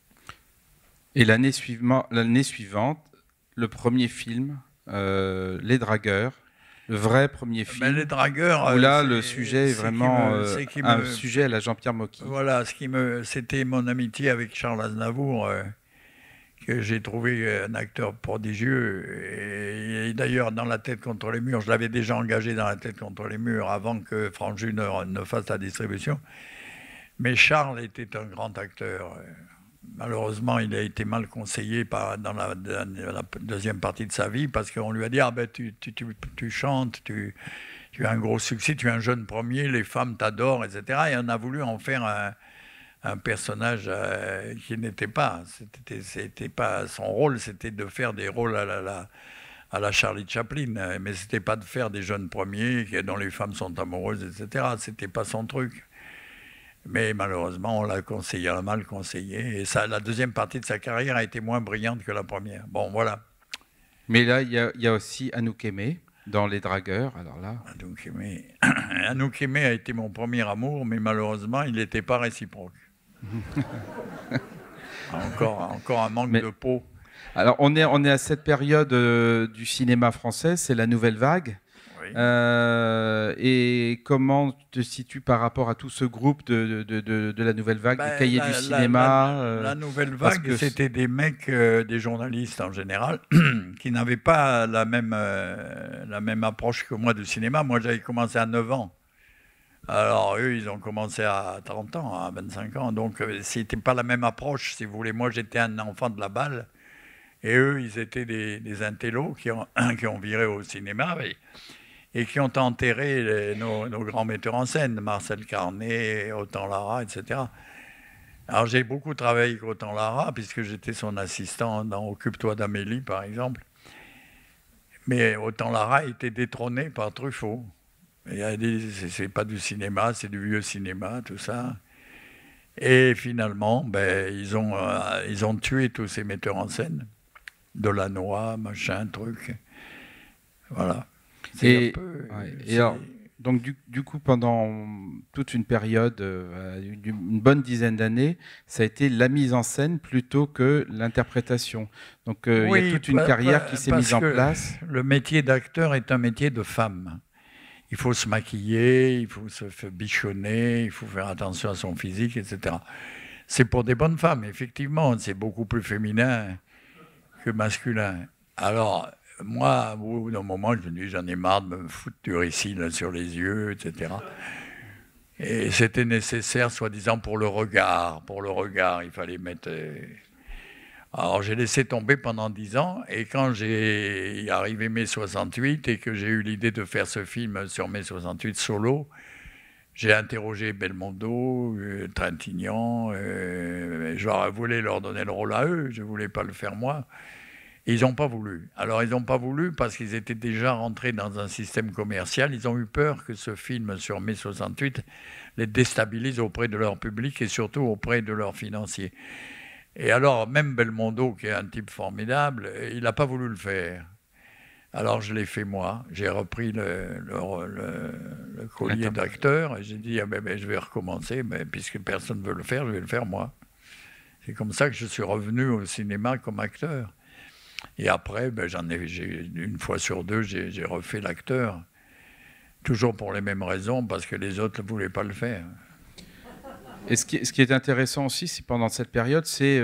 Et l'année suivante, le premier film, Les Dragueurs, le vrai premier film. Les Dragueurs, où là, le sujet est vraiment un sujet à la Jean-Pierre Mocky. Voilà, c'était mon amitié avec Charles Aznavour, que j'ai trouvé un acteur prodigieux. Et d'ailleurs, dans La tête contre les murs, je l'avais déjà engagé dans La tête contre les murs avant que Franju ne fasse la distribution. Mais Charles était un grand acteur. Malheureusement, il a été mal conseillé dans la deuxième partie de sa vie parce qu'on lui a dit tu chantes, tu as un gros succès, tu es un jeune premier, les femmes t'adorent, etc. Et on a voulu en faire un personnage qui n'était pas. C'était pas son rôle, c'était de faire des rôles à la Charlie Chaplin, mais c'était pas de faire des jeunes premiers dont les femmes sont amoureuses, etc. C'était pas son truc. Mais malheureusement, on l'a mal conseillé. Et la deuxième partie de sa carrière a été moins brillante que la première. Bon, voilà. Mais là, il y a aussi Anouk Aimée dans Les Dragueurs. Alors là... Anouk Aimée a été mon premier amour, mais malheureusement, il n'était pas réciproque. encore un manque de peau. Alors, on est à cette période du cinéma français, c'est la nouvelle vague. Et comment tu te situes par rapport à tout ce groupe de la nouvelle vague, des cahiers du cinéma La nouvelle vague, c'était des mecs, des journalistes en général, qui n'avaient pas la même approche que moi du cinéma. Moi, j'avais commencé à 9 ans. Alors, eux, ils ont commencé à 30 ans, à 25 ans. Donc, c'était pas la même approche, si vous voulez. Moi, j'étais un enfant de la balle. Et eux, ils étaient des intellos qui ont viré au cinéma et qui ont enterré nos grands metteurs en scène, Marcel Carné, Autant Lara, etc. Alors, j'ai beaucoup travaillé avec Autant Lara, puisque j'étais son assistant dans Occupe-toi d'Amélie, par exemple. Mais Autant Lara a été détrôné par Truffaut. Il a dit, c'est pas du cinéma, c'est du vieux cinéma, tout ça. Et finalement, ils ont tué tous ces metteurs en scène. Delannoy, machin, truc. Voilà. Et alors, donc du coup, pendant toute une période, une bonne dizaine d'années, ça a été la mise en scène plutôt que l'interprétation. Donc il y a toute une carrière qui s'est mise en place. Le métier d'acteur est un métier de femme. Il faut se maquiller, il faut se bichonner, il faut faire attention à son physique, etc. C'est pour des bonnes femmes, effectivement. C'est beaucoup plus féminin que masculin. Alors, moi, au bout d'un moment, je me dis, j'en ai marre de me foutre du récit là, sur les yeux, etc. Et c'était nécessaire, soi-disant, pour le regard. Pour le regard, il fallait mettre... Alors, j'ai laissé tomber pendant 10 ans. Et quand j'ai arrivé mai 68 et que j'ai eu l'idée de faire ce film sur mai 68 solo, j'ai interrogé Belmondo, Trintignant. Je voulais leur donner le rôle à eux. Je ne voulais pas le faire moi. Et ils n'ont pas voulu. Alors, ils n'ont pas voulu parce qu'ils étaient déjà rentrés dans un système commercial. Ils ont eu peur que ce film sur mai 68 les déstabilise auprès de leur public et surtout auprès de leurs financiers. Et alors, même Belmondo, qui est un type formidable, il n'a pas voulu le faire. Alors, je l'ai fait moi. J'ai repris le collier d'acteur et j'ai dit, je vais recommencer, puisque personne ne veut le faire, je vais le faire moi. C'est comme ça que je suis revenu au cinéma comme acteur. Et après, une fois sur deux, j'ai refait l'acteur. Toujours pour les mêmes raisons, parce que les autres ne voulaient pas le faire. Et ce qui est intéressant aussi, c'est pendant cette période, c'est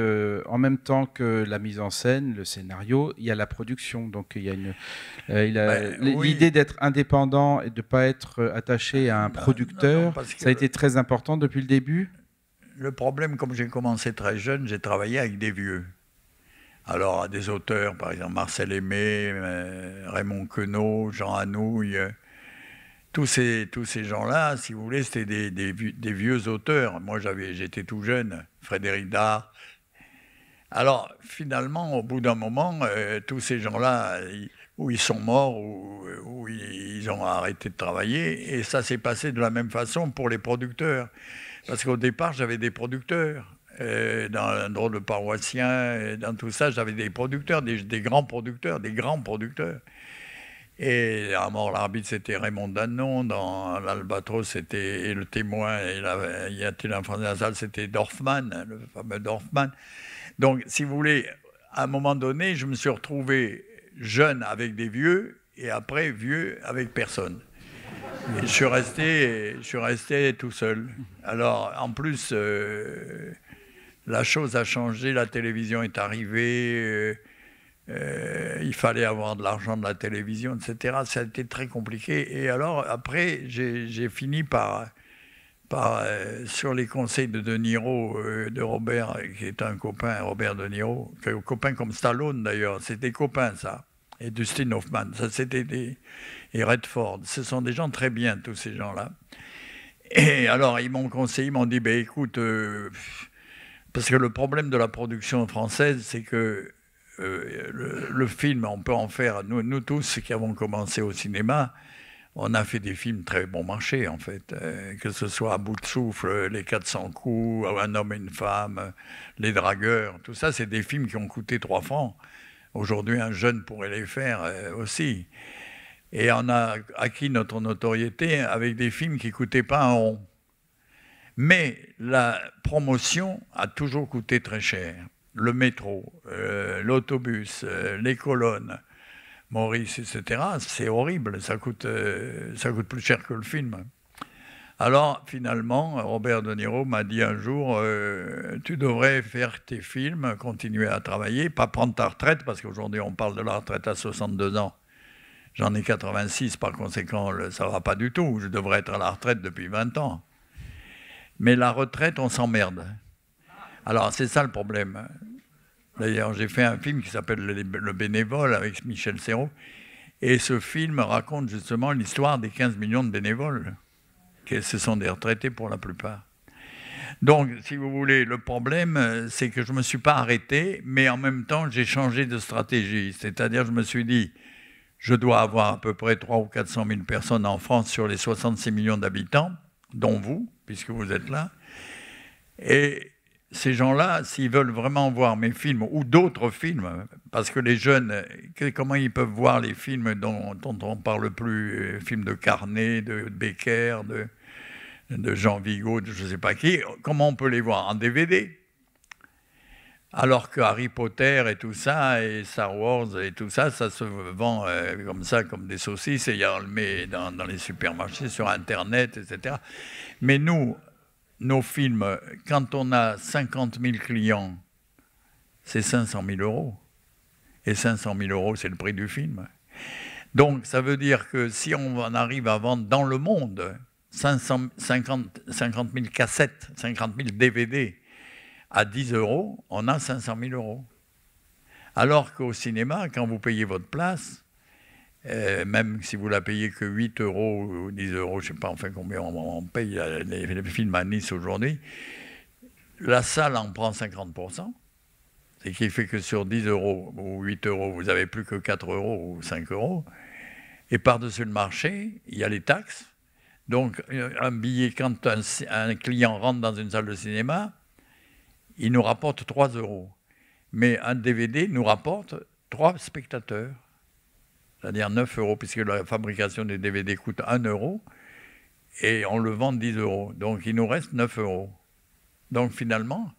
en même temps que la mise en scène, le scénario, il y a la production. Donc il y a l'idée d'être indépendant et de ne pas être attaché à un producteur. Ça a été très important depuis le début. Le problème, comme j'ai commencé très jeune, j'ai travaillé avec des vieux. Alors, à des auteurs, par exemple Marcel Aimé, Raymond Queneau, Jean Anouilh, tous ces gens-là, si vous voulez, c'était des vieux auteurs. Moi, j'étais tout jeune, Frédéric Dard. Alors, finalement, au bout d'un moment, tous ces gens-là, où ils sont morts, où ils ont arrêté de travailler, et ça s'est passé de la même façon pour les producteurs. Parce qu'au départ, j'avais des producteurs. Dans un drôle de paroissien, dans tout ça, j'avais des producteurs, des grands producteurs, des grands producteurs. Et à Mort l'arbitre, c'était Raymond Danon, dans l'Albatros, c'était Le Témoin, et Y a-t-il un Français dans la salle, c'était Dorfman, le fameux Dorfman. Donc, si vous voulez, à un moment donné, je me suis retrouvé jeune avec des vieux, et après vieux avec personne. Et je suis resté tout seul. Alors, en plus... la chose a changé, la télévision est arrivée, il fallait avoir de l'argent de la télévision, etc. Ça a été très compliqué. Et alors, après, j'ai fini par sur les conseils de De Niro, de Robert, qui est un copain, Robert De Niro, qui est un copain comme Stallone d'ailleurs, c'est des copains ça, et Dustin Hoffman, ça c'était et Redford. Ce sont des gens très bien, tous ces gens-là. Et alors, ils m'ont conseillé, ils m'ont dit, écoute... Parce que le problème de la production française, c'est que le film, on peut en faire... Nous tous qui avons commencé au cinéma, on a fait des films très bon marché, en fait. Que ce soit À bout de souffle, Les 400 coups, Un homme et une femme, Les dragueurs, tout ça, c'est des films qui ont coûté 3 francs. Aujourd'hui, un jeune pourrait les faire aussi. Et on a acquis notre notoriété avec des films qui ne coûtaient pas un rond. Mais la promotion a toujours coûté très cher. Le métro, l'autobus, les colonnes, Maurice, etc., c'est horrible. Ça coûte plus cher que le film. Alors, finalement, Robert De Niro m'a dit un jour, tu devrais faire tes films, continuer à travailler, pas prendre ta retraite, parce qu'aujourd'hui, on parle de la retraite à 62 ans. J'en ai 86, par conséquent, ça ne va pas du tout. Je devrais être à la retraite depuis 20 ans. Mais la retraite, on s'emmerde. Alors, c'est ça le problème. D'ailleurs, j'ai fait un film qui s'appelle Le Bénévole avec Michel Serrault. Et ce film raconte justement l'histoire des 15 millions de bénévoles. Ce sont des retraités pour la plupart. Donc, si vous voulez, le problème, c'est que je ne me suis pas arrêté, mais en même temps, j'ai changé de stratégie. C'est-à-dire, je me suis dit, je dois avoir à peu près 300 ou 400 000 personnes en France sur les 66 millions d'habitants, dont vous, puisque vous êtes là. Et ces gens-là, s'ils veulent vraiment voir mes films ou d'autres films, parce que les jeunes, comment ils peuvent voir les films dont on ne parle plus, films de Carnet, de Becker, de Jean Vigo, de je ne sais pas qui, comment on peut les voir en DVD? Alors que Harry Potter et tout ça, et Star Wars et tout ça, ça se vend comme ça, comme des saucisses, et on le met dans les supermarchés, sur Internet, etc. Mais nous, nos films, quand on a 50 000 clients, c'est 500 000 euros. Et 500 000 euros, c'est le prix du film. Donc, ça veut dire que si on en arrive à vendre dans le monde 50 000 cassettes, 50 000 DVD à 10 euros, on a 500 000 euros. Alors qu'au cinéma, quand vous payez votre place, même si vous la payez que 8 euros ou 10 euros, je ne sais pas enfin combien on paye les films à Nice aujourd'hui, la salle en prend 50%, ce qui fait que sur 10 euros ou 8 euros, vous n'avez plus que 4 euros ou 5 euros. Et par-dessus le marché, il y a les taxes. Donc un billet, quand un client rentre dans une salle de cinéma, il nous rapporte 3 euros. Mais un DVD nous rapporte 3 spectateurs. C'est-à-dire 9 euros, puisque la fabrication des DVD coûte 1 euro, et on le vend 10 euros. Donc il nous reste 9 euros. Donc finalement,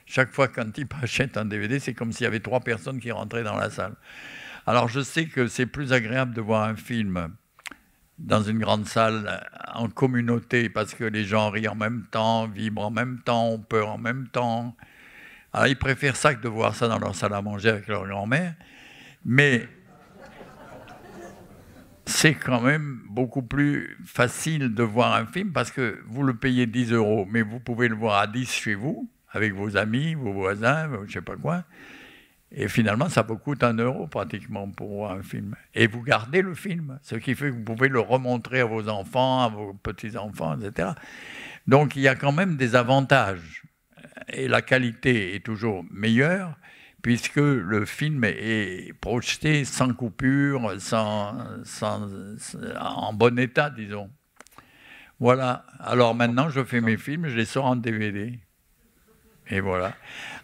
chaque fois qu'un type achète un DVD, c'est comme s'il y avait 3 personnes qui rentraient dans la salle. Alors je sais que c'est plus agréable de voir un film dans une grande salle, en communauté, parce que les gens rient en même temps, vibrent en même temps, ont peur en même temps. Alors ils préfèrent ça que de voir ça dans leur salle à manger avec leur grand-mère. Mais c'est quand même beaucoup plus facile de voir un film parce que vous le payez 10 euros, mais vous pouvez le voir à 10 chez vous, avec vos amis, vos voisins, je ne sais pas quoi. Et finalement, ça vous coûte 1 euro pratiquement pour voir un film. Et vous gardez le film, ce qui fait que vous pouvez le remontrer à vos enfants, à vos petits-enfants, etc. Donc il y a quand même des avantages. Et la qualité est toujours meilleure, puisque le film est projeté sans coupure, en bon état, disons. Voilà. Alors maintenant, je fais mes films, je les sors en DVD. Et voilà.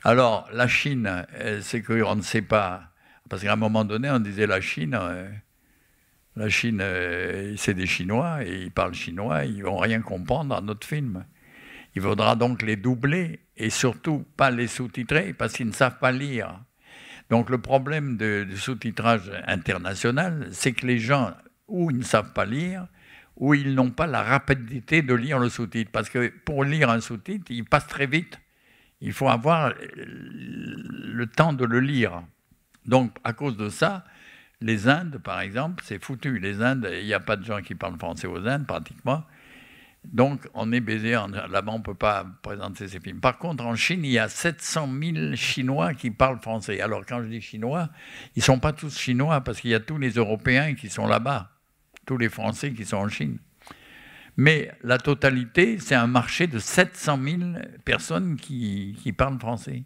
Alors, la Chine, c'est qu'on ne sait pas. Parce qu'à un moment donné, on disait la Chine, c'est des Chinois, et ils parlent chinois, ils ne vont rien comprendre à notre film. Il faudra donc les doubler, et surtout pas les sous-titrer, parce qu'ils ne savent pas lire. Donc le problème du sous-titrage international, c'est que les gens, ou ils ne savent pas lire, ou ils n'ont pas la rapidité de lire le sous-titre. Parce que pour lire un sous-titre, il passe très vite. Il faut avoir le temps de le lire. Donc, à cause de ça, les Indes, par exemple, c'est foutu. Les Indes, il n'y a pas de gens qui parlent français aux Indes, pratiquement. Donc, on est baisé. Là-bas, on ne peut pas présenter ces films. Par contre, en Chine, il y a 700 000 Chinois qui parlent français. Alors, quand je dis Chinois, ils ne sont pas tous Chinois, parce qu'il y a tous les Européens qui sont là-bas, tous les Français qui sont en Chine. Mais la totalité, c'est un marché de 700 000 personnes qui parlent français.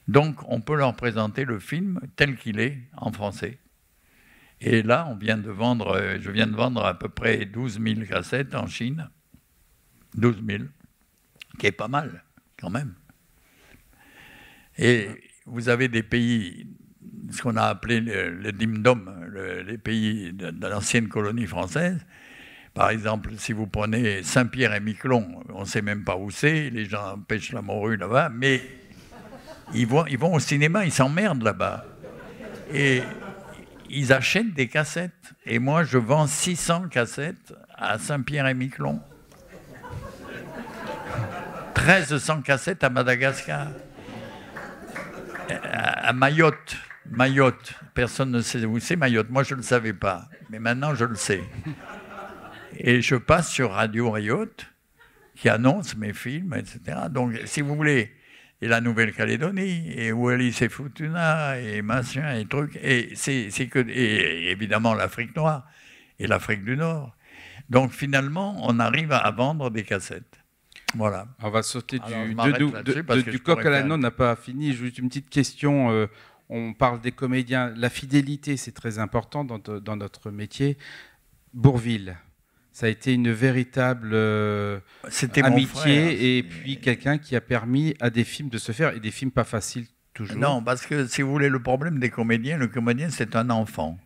Donc, on peut leur présenter le film tel qu'il est en français. Et là, je viens de vendre à peu près 12 000 cassettes en Chine. 12 000, qui est pas mal, quand même. Et vous avez des pays, ce qu'on a appelé les Dom-Dom, les pays de l'ancienne colonie française. Par exemple, si vous prenez Saint-Pierre-et-Miquelon, on ne sait même pas où c'est, les gens pêchent la morue là-bas, mais ils vont au cinéma, ils s'emmerdent là-bas. Et ils achètent des cassettes. Et moi, je vends 600 cassettes à Saint-Pierre-et-Miquelon. 1300 cassettes à Madagascar. À Mayotte, Mayotte. Personne ne sait où c'est Mayotte. Moi, je ne le savais pas. Mais maintenant, je le sais. Et je passe sur Radio Mayotte, qui annonce mes films, etc. Donc, si vous voulez, et la Nouvelle-Calédonie, et Wallis et Futuna, et machin, et trucs, et et évidemment l'Afrique noire, et l'Afrique du Nord. Donc, finalement, on arrive à vendre des cassettes. Voilà. On va sauter du coq à l'âne. On n'a pas fini. Juste une petite question. On parle des comédiens. La fidélité, c'est très important dans notre métier. Bourvil, ça a été une véritable amitié et puis quelqu'un qui a permis à des films de se faire, et des films pas faciles toujours. Non, parce que si vous voulez, le problème des comédiens, le comédien, c'est un enfant.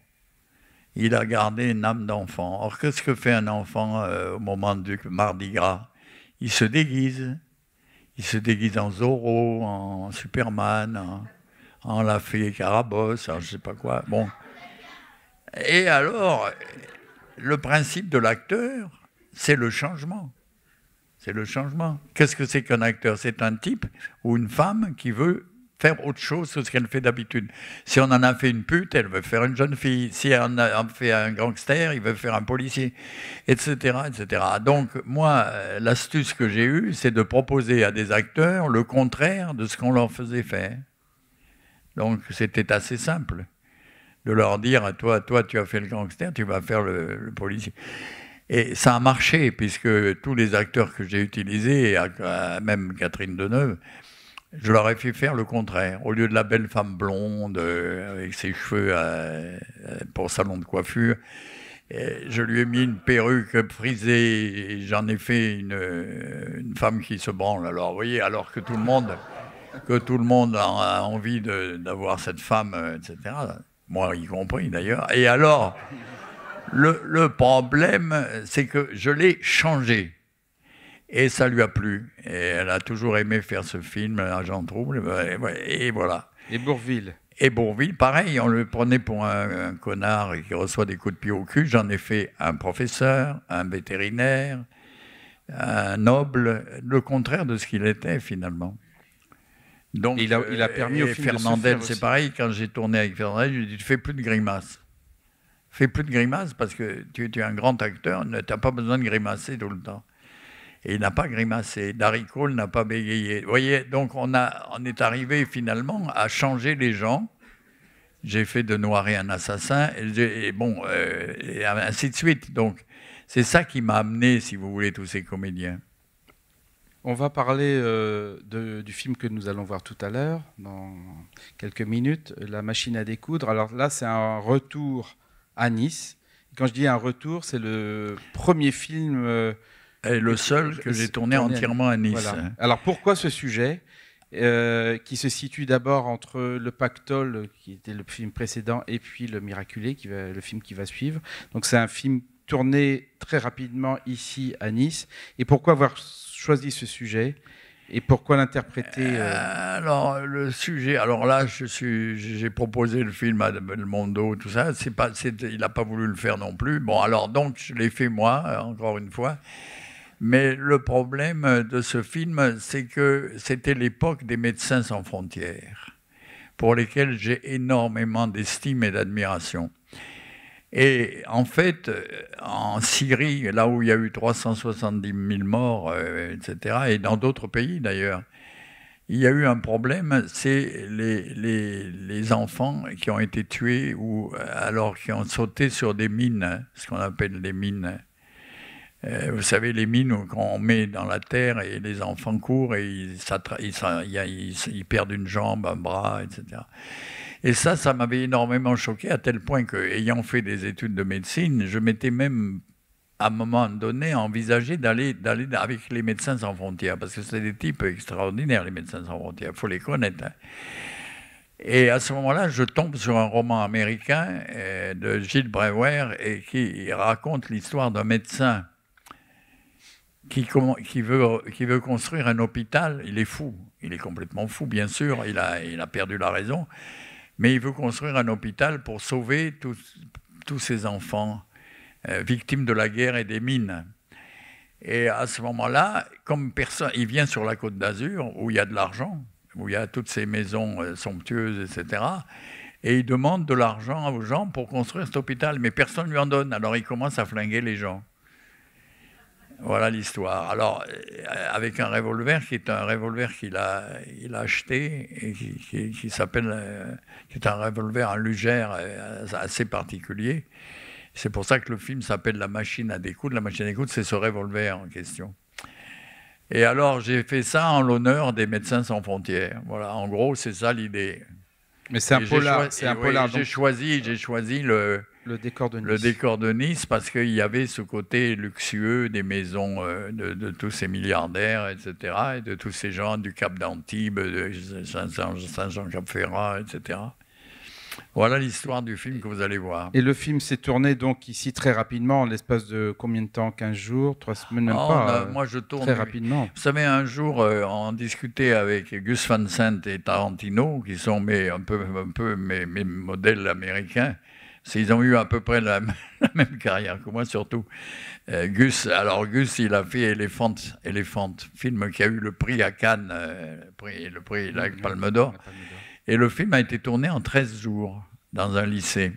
Il a gardé une âme d'enfant. Or, qu'est-ce que fait un enfant au moment du Mardi Gras? Il se déguise. Il se déguise en Zorro, en Superman, en la fée Carabosse, je ne sais pas quoi. Bon. Et alors, le principe de l'acteur, c'est le changement. C'est le changement. Qu'est-ce que c'est qu'un acteur? C'est un type ou une femme qui veut faire autre chose que ce qu'elle fait d'habitude. Si on en a fait une pute, elle veut faire une jeune fille. Si on en fait un gangster, il veut faire un policier, etc., etc. Donc, moi, l'astuce que j'ai eue, c'est de proposer à des acteurs le contraire de ce qu'on leur faisait faire. Donc, c'était assez simple de leur dire, toi, tu as fait le gangster, tu vas faire le policier. Et ça a marché, puisque tous les acteurs que j'ai utilisés, même Catherine Deneuve, je leur ai fait faire le contraire. Au lieu de la belle femme blonde, avec ses cheveux pour salon de coiffure, je lui ai mis une perruque frisée, et j'en ai fait une femme qui se branle. Alors, vous voyez, alors que tout le monde a envie d'avoir cette femme, etc., moi y compris d'ailleurs. Et alors, le problème, c'est que je l'ai changé. Et ça lui a plu. Et elle a toujours aimé faire ce film, Agent Trouble. Et voilà. Et Bourvil. Et Bourvil, pareil, on le prenait pour un connard qui reçoit des coups de pied au cul. J'en ai fait un professeur, un vétérinaire, un noble, le contraire de ce qu'il était finalement. Donc, il a permis au film Fernandel, de se faire c'est pareil, quand j'ai tourné avec Fernandel, je lui ai dit, fais plus de grimaces. Fais plus de grimaces parce que tu es un grand acteur, tu n'as pas besoin de grimacer tout le temps. Et il n'a pas grimacé. Darry Cole n'a pas bégayé. Vous voyez, donc on est arrivé finalement à changer les gens. J'ai fait de Noiret un assassin, et ainsi de suite. Donc c'est ça qui m'a amené, si vous voulez, tous ces comédiens. On va parler du film que nous allons voir tout à l'heure, dans quelques minutes, La machine à découdre. Alors là, c'est un retour à Nice. Quand je dis un retour, c'est le premier film... Et le seul que j'ai tourné entièrement à Nice. Voilà. Alors pourquoi ce sujet qui se situe d'abord entre Le Pactole, qui était le film précédent, et puis Le Miraculé, le film qui va suivre. Donc c'est un film tourné très rapidement ici à Nice. Et pourquoi avoir choisi ce sujet et pourquoi l'interpréter Alors le sujet, alors là j'ai proposé le film à Belmondo, tout ça. Il n'a pas voulu le faire non plus. Bon alors donc je l'ai fait moi, encore une fois. Mais le problème de ce film, c'est que c'était l'époque des Médecins sans frontières, pour lesquels j'ai énormément d'estime et d'admiration. Et en fait, en Syrie, là où il y a eu 370 000 morts, etc., et dans d'autres pays d'ailleurs, il y a eu un problème, c'est les enfants qui ont été tués ou alors qui ont sauté sur des mines, ce qu'on appelle des mines. Vous savez, les mines qu'on met dans la terre et les enfants courent et ils perdent une jambe, un bras, etc. Et ça m'avait énormément choqué à tel point qu'ayant fait des études de médecine, je m'étais même, à un moment donné, envisagé d'aller avec les Médecins sans frontières, parce que c'est des types extraordinaires, les Médecins sans frontières, il faut les connaître. Hein. Et à ce moment-là, je tombe sur un roman américain de Gilles Breuer et qui raconte l'histoire d'un médecin qui veut construire un hôpital. Il est fou, il est complètement fou, bien sûr, il a perdu la raison, mais il veut construire un hôpital pour sauver tous ces enfants victimes de la guerre et des mines. Et à ce moment-là, comme personne, il vient sur la Côte d'Azur, où il y a de l'argent, où il y a toutes ces maisons somptueuses, etc., Et il demande de l'argent aux gens pour construire cet hôpital, mais personne ne lui en donne. Alors il commence à flinguer les gens. Voilà l'histoire. Alors, avec un revolver qui est un revolver qu'il a acheté et qui s'appelle, qui est un revolver en lugère assez particulier. C'est pour ça que le film s'appelle La machine à découdre. La machine à découdre, c'est ce revolver en question. Et alors, j'ai fait ça en l'honneur des Médecins sans frontières. Voilà, en gros, c'est ça l'idée. Mais c'est un polar. J'ai choisi le décor de Nice parce qu'il y avait ce côté luxueux des maisons de tous ces milliardaires, etc., et de tous ces gens du Cap d'Antibes, de Saint-Jean-Cap-Ferrat, etc. Voilà l'histoire du film que vous allez voir. Et le film s'est tourné donc ici très rapidement, en l'espace de combien de temps? 15 jours, 3 semaines, même pas moi je tourne très rapidement. Vous savez, un jour, on discutait avec Gus Van Sant et Tarantino, qui sont un peu mes modèles américains. Ils ont eu à peu près la même carrière que moi, surtout. Gus, il a fait Elephant, film qui a eu le prix à Cannes, le prix la Palme d'Or. Et le film a été tourné en 13 jours dans un lycée.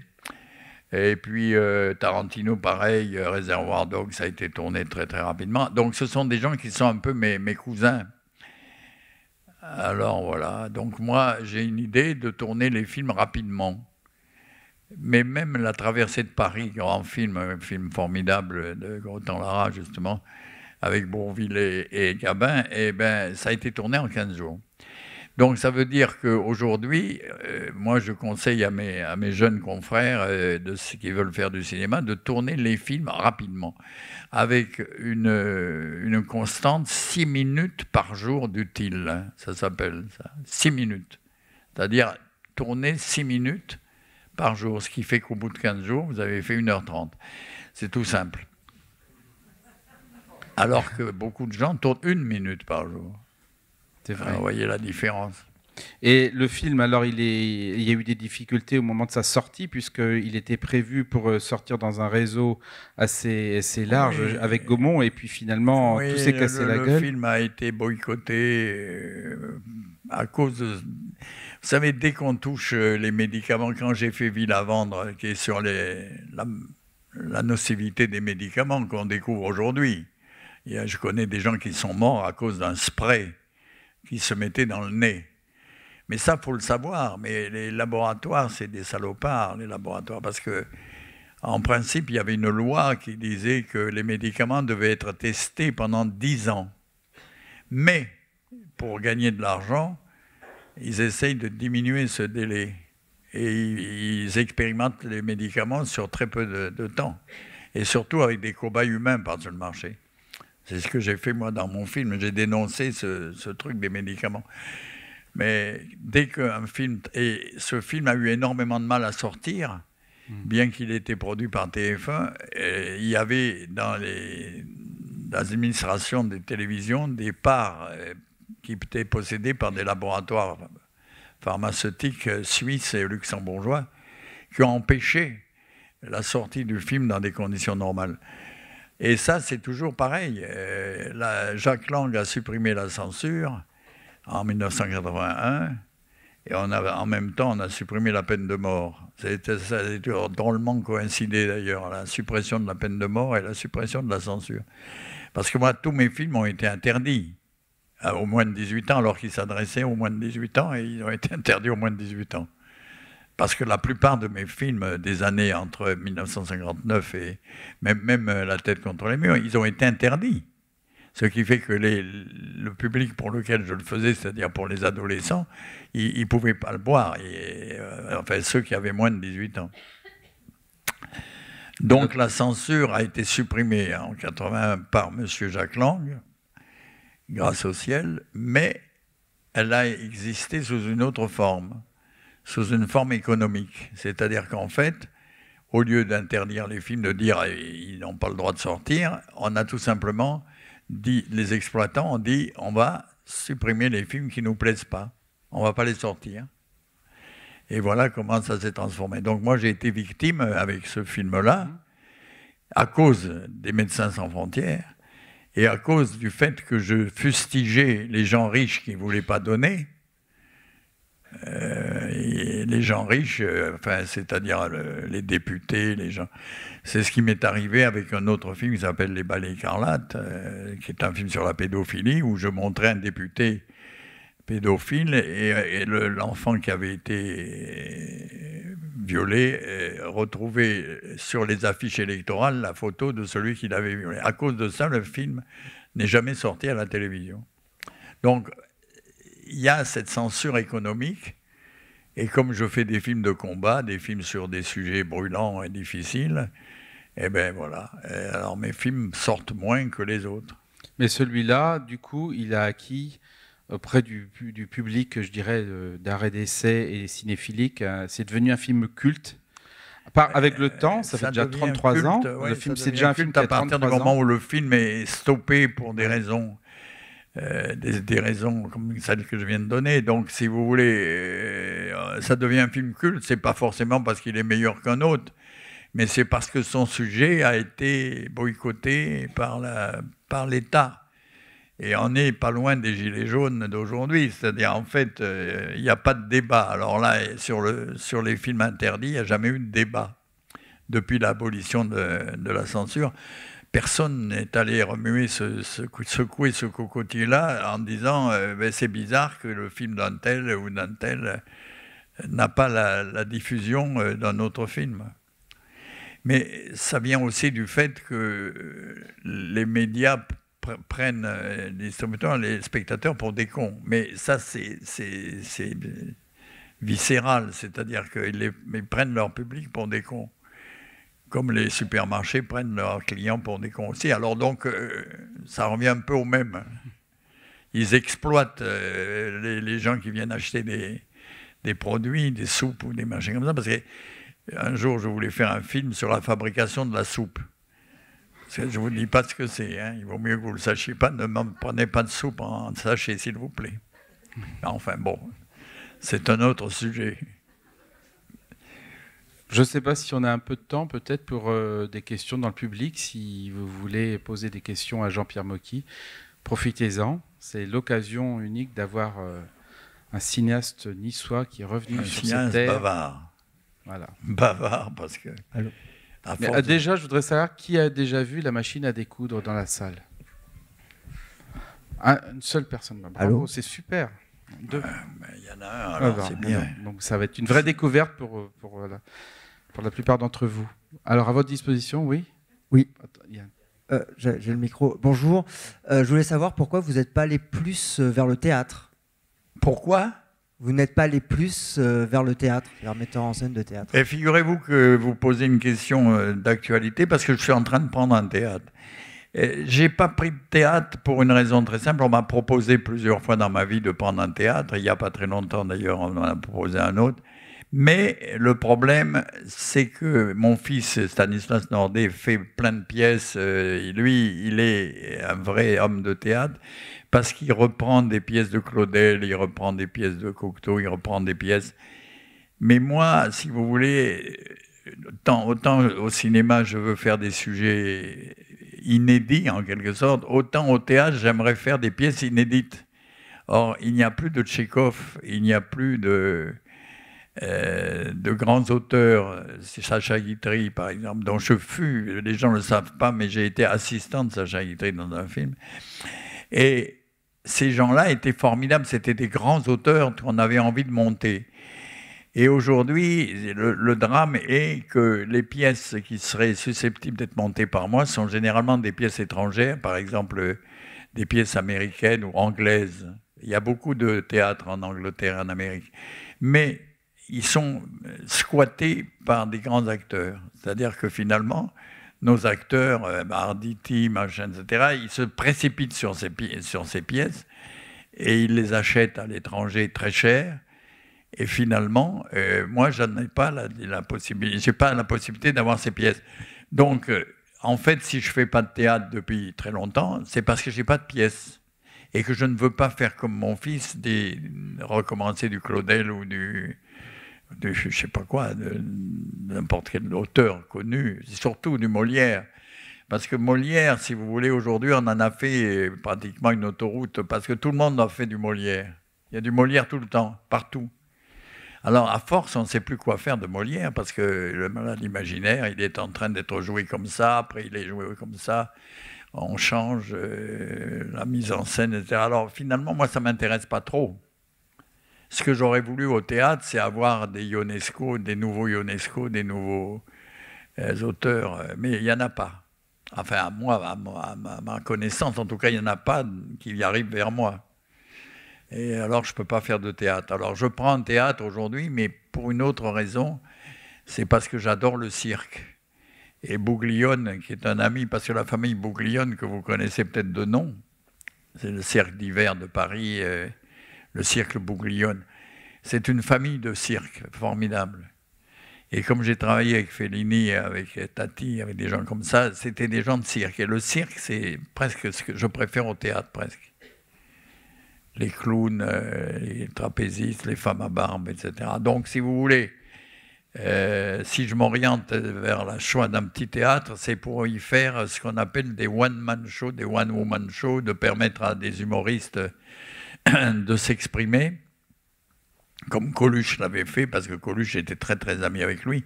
Et puis Tarantino, pareil, Reservoir Dogs, ça a été tourné très très rapidement. Donc ce sont des gens qui sont un peu mes cousins. Alors voilà, donc moi j'ai une idée de tourner les films rapidement. Mais même La Traversée de Paris, un film formidable de Groton Lara, justement, avec Bourvil et Gabin, ça a été tourné en 15 jours. Donc ça veut dire qu'aujourd'hui, moi je conseille à mes jeunes confrères de ceux qui veulent faire du cinéma de tourner les films rapidement, avec une constante 6 minutes par jour d'utile, hein, ça s'appelle ça, 6 minutes. C'est-à-dire tourner 6 minutes par jour, ce qui fait qu'au bout de 15 jours, vous avez fait 1h30. C'est tout simple. Alors que beaucoup de gens tournent 1 minute par jour. C'est vrai. Alors, vous voyez la différence. Et le film, alors, il y a eu des difficultés au moment de sa sortie, puisqu'il était prévu pour sortir dans un réseau assez large, avec Gaumont, et puis finalement, tout s'est cassé la gueule. Le film a été boycotté à cause de... Vous savez, dès qu'on touche les médicaments, quand j'ai fait Ville à vendre, qui est sur la nocivité des médicaments qu'on découvre aujourd'hui, je connais des gens qui sont morts à cause d'un spray qui se mettaient dans le nez. Mais ça, il faut le savoir. Mais les laboratoires, c'est des salopards, les laboratoires, parce que, en principe, il y avait une loi qui disait que les médicaments devaient être testés pendant 10 ans. Mais, pour gagner de l'argent, ils essayent de diminuer ce délai. Et ils expérimentent les médicaments sur très peu de temps. Et surtout avec des cobayes humains par-dessus le marché. C'est ce que j'ai fait, moi, dans mon film. J'ai dénoncé ce truc des médicaments. Mais dès qu'un film... Et ce film a eu énormément de mal à sortir, bien qu'il ait été produit par TF1. Il y avait dans les administrations des télévisions des parts qui étaient possédées par des laboratoires pharmaceutiques suisses et luxembourgeois qui ont empêché la sortie du film dans des conditions normales. Et ça, c'est toujours pareil. Jacques Lang a supprimé la censure en 1981, et en même temps, on a supprimé la peine de mort. Ça a drôlement coïncidé d'ailleurs, la suppression de la peine de mort et la suppression de la censure. Parce que moi, tous mes films ont été interdits aux moins de 18 ans, alors qu'ils s'adressaient aux moins de 18 ans, et ils ont été interdits aux moins de 18 ans. Parce que la plupart de mes films des années entre 1959 et même La tête contre les murs, ils ont été interdits. Ce qui fait que le public pour lequel je le faisais, c'est-à-dire pour les adolescents, ils ne pouvaient pas le voir. Enfin, ceux qui avaient moins de 18 ans. Donc la censure a été supprimée en 1981 par M. Jacques Lang, grâce au ciel, mais elle a existé sous une autre forme. Sous une forme économique. C'est-à-dire qu'en fait, au lieu d'interdire les films, de dire ils n'ont pas le droit de sortir, on a tout simplement dit, les exploitants ont dit on va supprimer les films qui ne nous plaisent pas. On ne va pas les sortir. Et voilà comment ça s'est transformé. Donc moi j'ai été victime avec ce film-là, à cause des Médecins sans frontières, et à cause du fait que je fustigeais les gens riches qui ne voulaient pas donner. Et les gens riches, enfin, c'est-à-dire les députés, les gens. C'est ce qui m'est arrivé avec un autre film qui s'appelle Les Ballets écarlates, qui est un film sur la pédophilie, où je montrais un député pédophile et l'enfant qui avait été violé retrouvait sur les affiches électorales la photo de celui qui l'avait violé. À cause de ça, le film n'est jamais sorti à la télévision. Donc, il y a cette censure économique, et comme je fais des films de combat, des films sur des sujets brûlants et difficiles, eh bien voilà. Alors mes films sortent moins que les autres. Mais celui-là, du coup, il a acquis auprès du public, je dirais, d'art et d'essai et cinéphilique, c'est devenu un film culte. Avec le temps, ça fait déjà 33 culte, ans. ouais, le film, c'est déjà un film qui à a 33 partir du moment où le film est stoppé pour des raisons. Des raisons comme celles que je viens de donner. Donc, si vous voulez, ça devient un film culte. C'est pas forcément parce qu'il est meilleur qu'un autre, mais c'est parce que son sujet a été boycotté par l'État. Et on n'est pas loin des gilets jaunes d'aujourd'hui. C'est-à-dire, en fait, il n'y a pas de débat. Alors là, sur les films interdits, il n'y a jamais eu de débat depuis l'abolition de la censure. Personne n'est allé remuer, secouer ce cocotier-là en disant ben, c'est bizarre que le film d'un tel ou d'un tel n'a pas la diffusion d'un autre film. Mais ça vient aussi du fait que les médias prennent les spectateurs pour des cons. Mais ça, c'est viscéral, c'est-à-dire qu'ils prennent leur public pour des cons. Comme les supermarchés prennent leurs clients pour des cons aussi. Alors donc, ça revient un peu au même. Ils exploitent les gens qui viennent acheter des produits, des soupes ou des machins comme ça. Parce qu'un jour, je voulais faire un film sur la fabrication de la soupe. Je ne vous dis pas ce que c'est. Hein. Il vaut mieux que vous ne le sachiez pas. Ne prenez pas de soupe en sachet, s'il vous plaît. Enfin bon, c'est un autre sujet. Je ne sais pas si on a un peu de temps, peut-être, pour des questions dans le public. Si vous voulez poser des questions à Jean-Pierre Mocky, profitez-en. C'est l'occasion unique d'avoir un cinéaste niçois qui est revenu sur cette terre. Bavard. Voilà. Bavard, parce que... Allô. Mais déjà, je voudrais savoir qui a déjà vu la machine à découdre dans la salle. Une seule personne. Bravo, c'est super. Il y en a un, alors c'est bien. Donc ça va être une vraie découverte pour la plupart d'entre vous. Alors, à votre disposition, oui ? Oui. J'ai le micro. Bonjour. Je voulais savoir pourquoi vous n'êtes pas allé plus vers le théâtre. Pourquoi ? Vous n'êtes pas allé plus vers le théâtre, vers metteur en scène de théâtre. Et figurez-vous que vous posez une question d'actualité parce que je suis en train de prendre un théâtre. J'ai pas pris de théâtre pour une raison très simple. On m'a proposé plusieurs fois dans ma vie de prendre un théâtre. Il n'y a pas très longtemps d'ailleurs, on m'en a proposé un autre. Mais le problème, c'est que mon fils Stanislas Nordet fait plein de pièces. Lui, il est un vrai homme de théâtre parce qu'il reprend des pièces de Claudel, il reprend des pièces de Cocteau, il reprend des pièces. Mais moi, si vous voulez, autant au cinéma, je veux faire des sujets inédits en quelque sorte, autant au théâtre, j'aimerais faire des pièces inédites. Or, il n'y a plus de Tchekhov, il n'y a plus de grands auteurs, Sacha Guitry par exemple, dont je fus, les gens ne le savent pas, mais j'ai été assistant de Sacha Guitry dans un film. Et ces gens-là étaient formidables, c'était des grands auteurs qu'on avait envie de monter. Et aujourd'hui, le drame est que les pièces qui seraient susceptibles d'être montées par moi sont généralement des pièces étrangères, par exemple des pièces américaines ou anglaises. Il y a beaucoup de théâtre en Angleterre et en Amérique. Mais ils sont squattés par des grands acteurs. C'est-à-dire que finalement, nos acteurs, Arditi, machin, etc., ils se précipitent sur ces pièces et ils les achètent à l'étranger très cher. Et finalement, moi, je n'ai pas la possibilité. J'ai pas la possibilité d'avoir ces pièces. Donc, en fait, si je fais pas de théâtre depuis très longtemps, c'est parce que j'ai pas de pièces et que je ne veux pas faire comme mon fils, recommencer du Claudel ou je sais pas quoi, n'importe quel auteur connu, surtout du Molière. Parce que Molière, si vous voulez, aujourd'hui, on en a fait pratiquement une autoroute, parce que tout le monde a fait du Molière. Il y a du Molière tout le temps, partout. Alors, à force, on ne sait plus quoi faire de Molière, parce que le malade imaginaire, il est en train d'être joué comme ça, après il est joué comme ça, on change la mise en scène, etc. Alors, finalement, moi, ça ne m'intéresse pas trop. Ce que j'aurais voulu au théâtre, c'est avoir des Ionesco, des nouveaux Ionesco, des nouveaux auteurs, mais il n'y en a pas. Enfin, moi, à ma connaissance, en tout cas, il n'y en a pas qui y arrivent vers moi. Et alors, je ne peux pas faire de théâtre. Alors, je prends un théâtre aujourd'hui, mais pour une autre raison, c'est parce que j'adore le cirque. Et Bouglione, qui est un ami, parce que la famille Bouglione, que vous connaissez peut-être de nom, c'est le cirque d'hiver de Paris, le cirque Bouglione. C'est une famille de cirque formidable. Et comme j'ai travaillé avec Fellini, avec Tati, avec des gens comme ça, c'était des gens de cirque. Et le cirque, c'est presque ce que je préfère au théâtre, presque. Les clowns, les trapézistes, les femmes à barbe, etc. Donc, si vous voulez, si je m'oriente vers le choix d'un petit théâtre, c'est pour y faire ce qu'on appelle des one-man shows, des one-woman shows, de permettre à des humoristes de s'exprimer, comme Coluche l'avait fait, parce que Coluche était très très ami avec lui.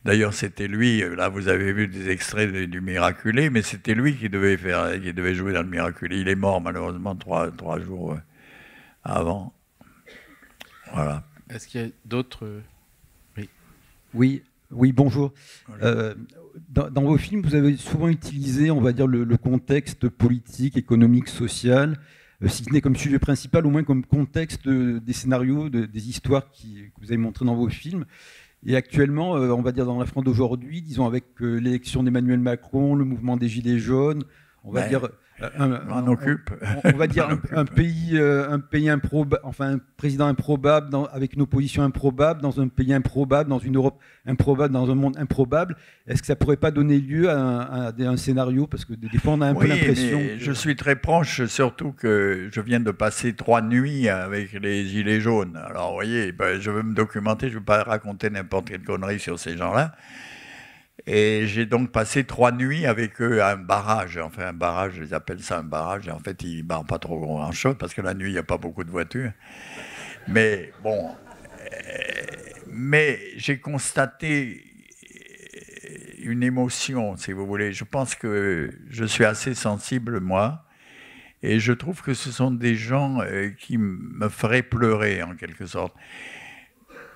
D'ailleurs, c'était lui, là vous avez vu des extraits du Miraculé, mais c'était lui qui devait jouer dans le Miraculé. Il est mort malheureusement trois jours avant. Voilà. Est-ce qu'il y a d'autres... Oui, bonjour. Dans vos films, vous avez souvent utilisé, on va dire, le contexte politique, économique, social, si ce n'est comme sujet principal, au moins comme contexte des scénarios, des histoires que vous avez montrées dans vos films. Et actuellement, on va dire dans la France d'aujourd'hui, disons avec l'élection d'Emmanuel Macron, le mouvement des Gilets jaunes, on va dire... on va dire un pays improbable, enfin un président improbable avec une opposition improbable dans un pays improbable, dans une Europe improbable, dans un monde improbable. Est-ce que ça pourrait pas donner lieu à un scénario, parce que des fois on a un peu l'impression. Je suis très proche, surtout que je viens de passer 3 nuits avec les Gilets jaunes. Alors vous voyez, je veux me documenter, je ne veux pas raconter n'importe quelle connerie sur ces gens-là. Et j'ai donc passé 3 nuits avec eux à un barrage. Enfin, un barrage, ils appellent ça un barrage. Et en fait, ils ne barrent pas trop grand-chose parce que la nuit, il n'y a pas beaucoup de voitures. Mais bon, mais j'ai constaté une émotion, si vous voulez. Je pense que je suis assez sensible, moi. Et je trouve que ce sont des gens qui me feraient pleurer, en quelque sorte.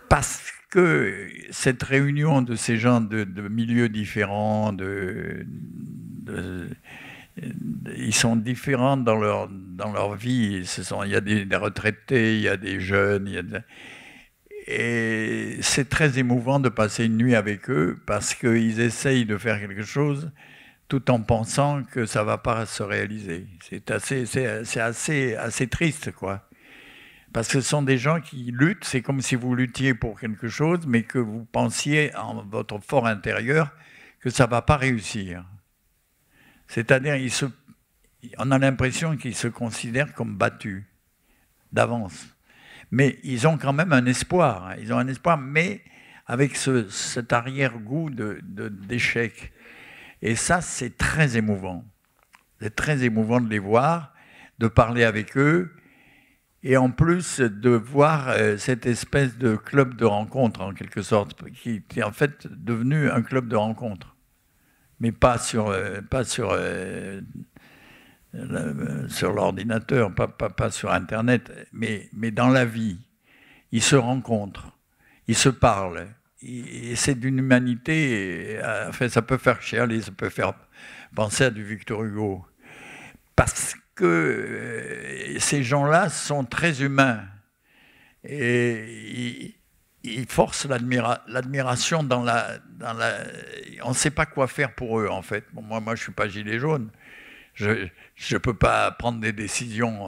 Parce que cette réunion de ces gens de milieux différents, ils sont différents dans leur vie. Il y a des retraités, il y a des jeunes. Et c'est très émouvant de passer une nuit avec eux parce qu'ils essayent de faire quelque chose tout en pensant que ça ne va pas se réaliser. C'est assez triste, quoi. Parce que ce sont des gens qui luttent, c'est comme si vous luttiez pour quelque chose, mais que vous pensiez en votre fort intérieur que ça ne va pas réussir. C'est-à-dire, on a l'impression qu'ils se considèrent comme battus d'avance. Mais ils ont quand même un espoir. Ils ont un espoir, mais avec cet arrière-goût d'échec. Et ça, c'est très émouvant. C'est très émouvant de les voir, de parler avec eux, et en plus de voir cette espèce de club de rencontre, en quelque sorte, qui est en fait devenu un club de rencontre. Mais pas sur l'ordinateur, pas sur Internet, mais dans la vie. Ils se rencontrent, ils se parlent. Et c'est d'une humanité, enfin, ça peut faire chialer, ça peut faire penser à du Victor Hugo. Parce que ces gens-là sont très humains et ils forcent l'admiration dans la... On ne sait pas quoi faire pour eux, en fait. Bon, moi, je ne suis pas gilet jaune. Je ne peux pas prendre des décisions.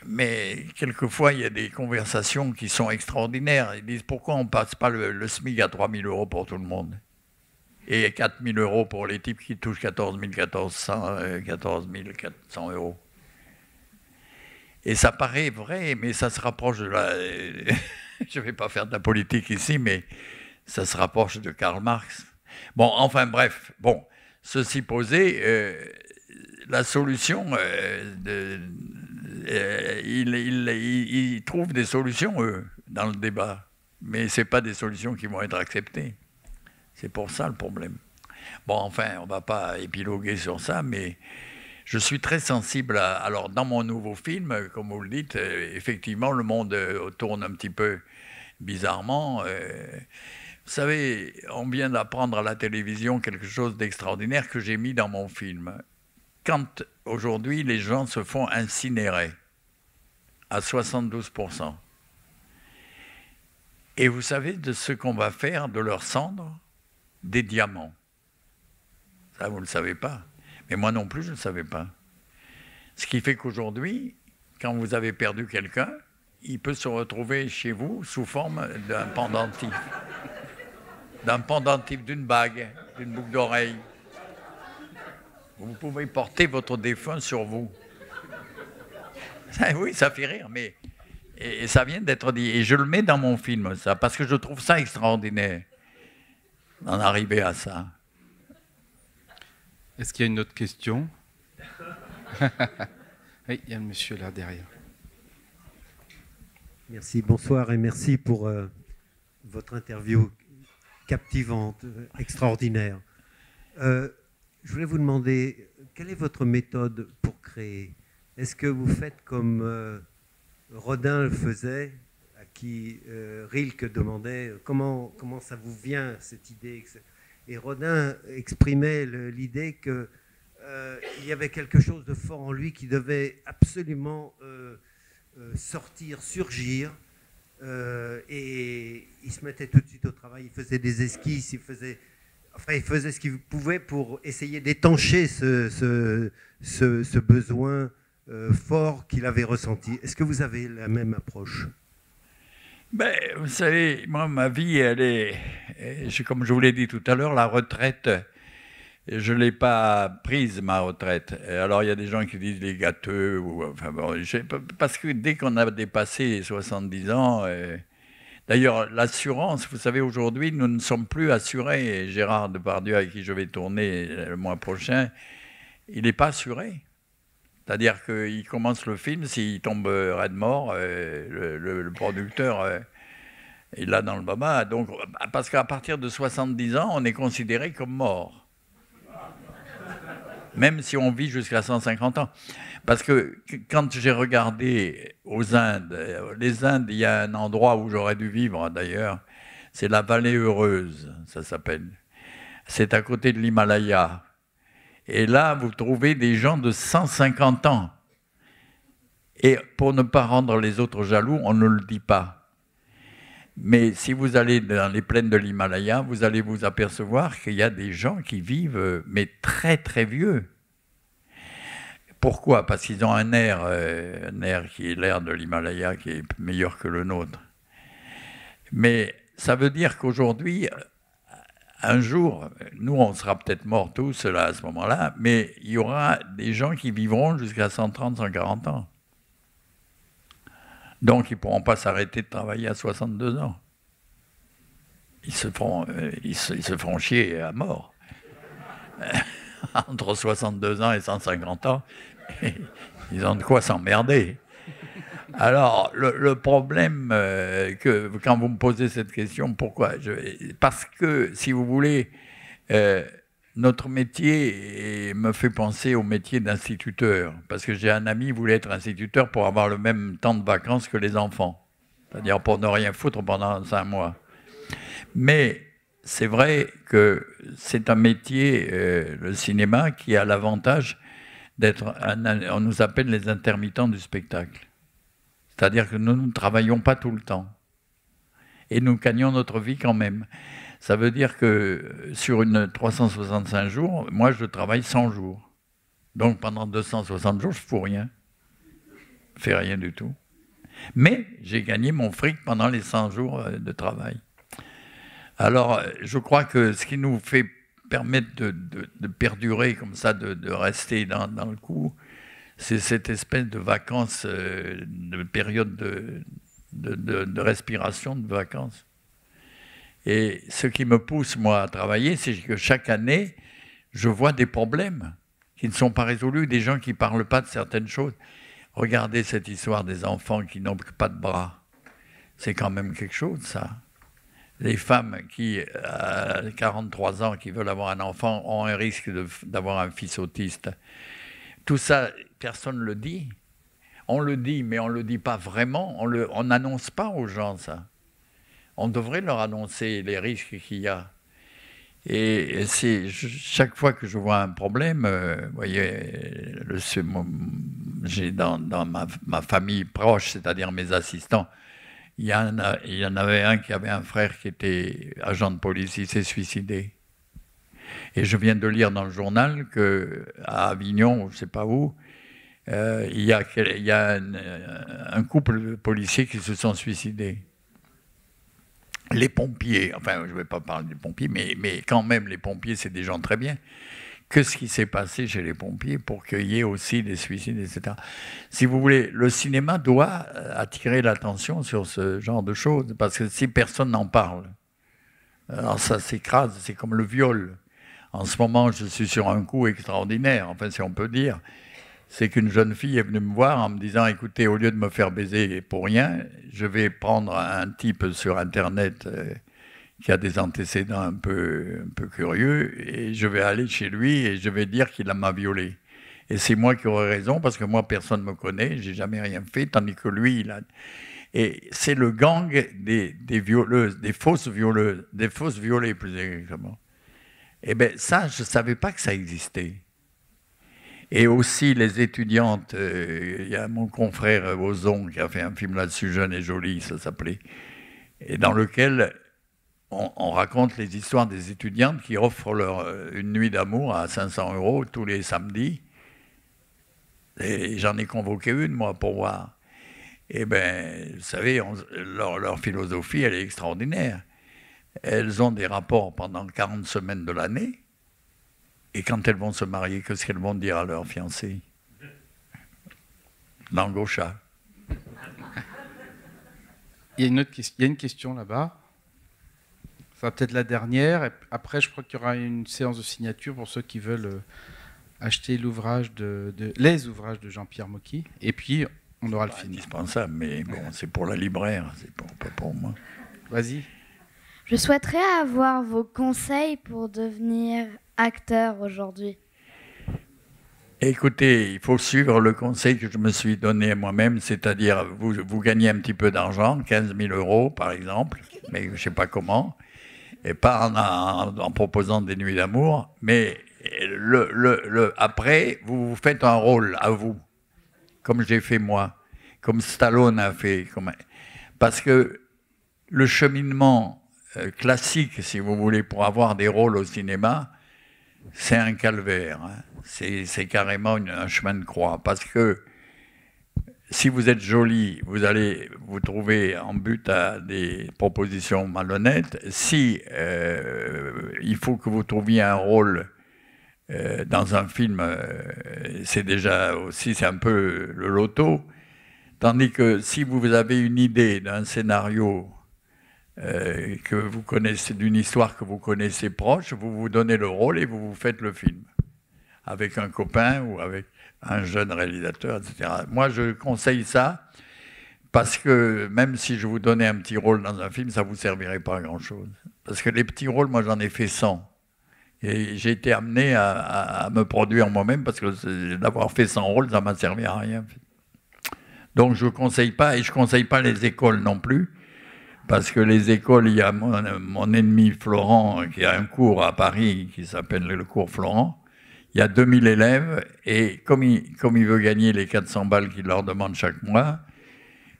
Mais quelquefois, il y a des conversations qui sont extraordinaires. Ils disent pourquoi on ne passe pas le SMIC à 3 000 € pour tout le monde et 4 000 € pour les types qui touchent 14 400 €. Et ça paraît vrai, mais ça se rapproche de la... Je ne vais pas faire de la politique ici, mais ça se rapproche de Karl Marx. Bon, enfin bref, bon, ceci posé, la solution, ils trouvent des solutions, eux. dans le débat. Mais ce n'est pas des solutions qui vont être acceptées. C'est pour ça le problème. Bon, enfin, on ne va pas épiloguer sur ça, mais je suis très sensible à... Alors, dans mon nouveau film, comme vous le dites, effectivement, le monde tourne un petit peu bizarrement. Vous savez, on vient d'apprendre à la télévision quelque chose d'extraordinaire que j'ai mis dans mon film. Quand, aujourd'hui, les gens se font incinérer à 72%. Et vous savez de ce qu'on va faire de leurs cendres? Des diamants. Ça, vous ne le savez pas. Mais moi non plus, je ne le savais pas. Ce qui fait qu'aujourd'hui, quand vous avez perdu quelqu'un, il peut se retrouver chez vous sous forme d'un pendentif. D'un pendentif, d'une bague, d'une boucle d'oreille. Vous pouvez porter votre défunt sur vous. Oui, ça fait rire, mais... Et ça vient d'être dit. Et je le mets dans mon film, ça, parce que je trouve ça extraordinaire d'en arriver à ça. Est-ce qu'il y a une autre question? Oui, il y a le monsieur là derrière. Merci, bonsoir et merci pour votre interview captivante, extraordinaire. Je voulais vous demander, quelle est votre méthode pour créer? Est-ce que vous faites comme Rodin le faisait, à qui Rilke demandait comment ça vous vient cette idée? Et Rodin exprimait l'idée qu'il y avait quelque chose de fort en lui qui devait absolument sortir, surgir. Et il se mettait tout de suite au travail, il faisait des esquisses, il faisait ce qu'il pouvait pour essayer d'étancher ce besoin fort qu'il avait ressenti. Est-ce que vous avez la même approche? Ben, vous savez, moi, ma vie, elle est, comme je vous l'ai dit tout à l'heure, la retraite, je ne l'ai pas prise, ma retraite. Alors, il y a des gens qui disent les gâteux, enfin, bon, parce que dès qu'on a dépassé les 70 ans, d'ailleurs, l'assurance, vous savez, aujourd'hui, nous ne sommes plus assurés. Et Gérard Depardieu, avec qui je vais tourner le mois prochain, il n'est pas assuré. C'est-à-dire qu'il commence le film, s'il tombe raide mort, le producteur, il l'a dans le baba. Donc, parce qu'à partir de 70 ans, on est considéré comme mort. Même si on vit jusqu'à 150 ans. Parce que quand j'ai regardé aux Indes, les Indes, il y a un endroit où j'aurais dû vivre d'ailleurs, c'est la Vallée Heureuse, ça s'appelle. C'est à côté de l'Himalaya. Et là, vous trouvez des gens de 150 ans. Et pour ne pas rendre les autres jaloux, on ne le dit pas. Mais si vous allez dans les plaines de l'Himalaya, vous allez vous apercevoir qu'il y a des gens qui vivent, mais très très vieux. Pourquoi? Parce qu'ils ont un air qui est l'air de l'Himalaya, qui est meilleur que le nôtre. Mais ça veut dire qu'aujourd'hui, un jour, nous, on sera peut-être morts tous là, à ce moment-là, mais il y aura des gens qui vivront jusqu'à 130, 140 ans. Donc, ils ne pourront pas s'arrêter de travailler à 62 ans. Ils se feront chier à mort. Entre 62 ans et 150 ans, ils ont de quoi s'emmerder. Alors, le problème, que quand vous me posez cette question, pourquoi? Parce que, si vous voulez, notre métier me fait penser au métier d'instituteur. Parce que j'ai un ami qui voulait être instituteur pour avoir le même temps de vacances que les enfants. C'est-à-dire pour ne rien foutre pendant 5 mois. Mais c'est vrai que c'est un métier, le cinéma, qui a l'avantage d'être, on nous appelle les intermittents du spectacle. C'est-à-dire que nous ne travaillons pas tout le temps. Et nous gagnons notre vie quand même. Ça veut dire que sur une 365 jours, moi je travaille 100 jours. Donc pendant 260 jours, je ne fous rien. Je ne fais rien du tout. Mais j'ai gagné mon fric pendant les 100 jours de travail. Alors je crois que ce qui nous fait permettre de perdurer comme ça, de rester dans le coup, c'est cette espèce de vacances, de période de respiration, de vacances. Et ce qui me pousse, moi, à travailler, c'est que chaque année, je vois des problèmes qui ne sont pas résolus, des gens qui ne parlent pas de certaines choses. Regardez cette histoire des enfants qui n'ont pas de bras. C'est quand même quelque chose, ça. Les femmes qui, à 43 ans, qui veulent avoir un enfant, ont un risque d'avoir un fils autiste. Tout ça, personne ne le dit. On le dit, mais on ne le dit pas vraiment. On n'annonce pas aux gens ça. On devrait leur annoncer les risques qu'il y a. Et chaque fois que je vois un problème, vous voyez, j'ai dans ma famille proche, c'est-à-dire mes assistants, il y en avait un qui avait un frère qui était agent de police, il s'est suicidé. Et je viens de lire dans le journal qu'à Avignon, je ne sais pas où, il y a un couple de policiers qui se sont suicidés. Les pompiers, enfin je ne vais pas parler des pompiers, mais quand même les pompiers c'est des gens très bien. Qu'est-ce qui s'est passé chez les pompiers pour qu'il y ait aussi des suicides, etc. Si vous voulez, le cinéma doit attirer l'attention sur ce genre de choses, parce que si personne n'en parle, alors ça s'écrase, c'est comme le viol. En ce moment, je suis sur un coup extraordinaire, enfin si on peut dire. C'est qu'une jeune fille est venue me voir en me disant « Écoutez, au lieu de me faire baiser pour rien, je vais prendre un type sur Internet qui a des antécédents un peu curieux et je vais aller chez lui et je vais dire qu'il m'a violée. Et c'est moi qui aurai raison parce que moi, personne ne me connaît, j'ai jamais rien fait, tandis que lui, il a... » Et c'est le gang des violeuses, des fausses violeuses, des fausses violées plus exactement. Eh bien ça, je ne savais pas que ça existait. Et aussi les étudiantes, il y a mon confrère Ozon qui a fait un film là-dessus, Jeune et Jolie, ça s'appelait, et dans lequel on raconte les histoires des étudiantes qui offrent une nuit d'amour à 500 € tous les samedis. Et j'en ai convoqué une, moi, pour voir. Et bien, vous savez, leur philosophie, elle est extraordinaire. Elles ont des rapports pendant 40 semaines de l'année. Et quand elles vont se marier, qu'est-ce qu'elles vont dire à leur fiancé? Langocha. Il y a une question là-bas. Ça va peut-être la dernière. Et après, je crois qu'il y aura une séance de signature pour ceux qui veulent acheter les ouvrages de Jean-Pierre Mocky. Et puis, on aura le film. Indispensable, mais bon, c'est pour la libraire, c'est pas pour moi. Vas-y. Je souhaiterais avoir vos conseils pour devenir acteur aujourd'hui. Écoutez, il faut suivre le conseil que je me suis donné à moi-même, c'est-à-dire vous gagnez un petit peu d'argent, 15 000 € par exemple, mais je ne sais pas comment, et pas en proposant des nuits d'amour, mais après, vous faites un rôle à vous, comme j'ai fait moi, comme Stallone a fait. Parce que le cheminement classique, si vous voulez, pour avoir des rôles au cinéma, c'est un calvaire. Hein. C'est carrément un chemin de croix. Parce que si vous êtes jolie, vous allez vous trouver en but à des propositions malhonnêtes. Si il faut que vous trouviez un rôle dans un film, c'est déjà aussi, c'est un peu le loto. Tandis que si vous avez une idée d'un scénario que vous connaissez, d'une histoire que vous connaissez proche, vous vous donnez le rôle et vous faites le film avec un copain ou avec un jeune réalisateur, etc. Moi, je conseille ça parce que même si je vous donnais un petit rôle dans un film, ça ne vous servirait pas à grand-chose. Parce que les petits rôles, moi, j'en ai fait 100. Et j'ai été amené à me produire moi-même parce que d'avoir fait 100 rôles, ça ne m'a servi à rien. Donc, je ne conseille pas, et je ne conseille pas les écoles non plus. Parce que les écoles, il y a mon ennemi Florent qui a un cours à Paris qui s'appelle le cours Florent. Il y a 2000 élèves et comme il veut gagner les 400 balles qu'il leur demande chaque mois,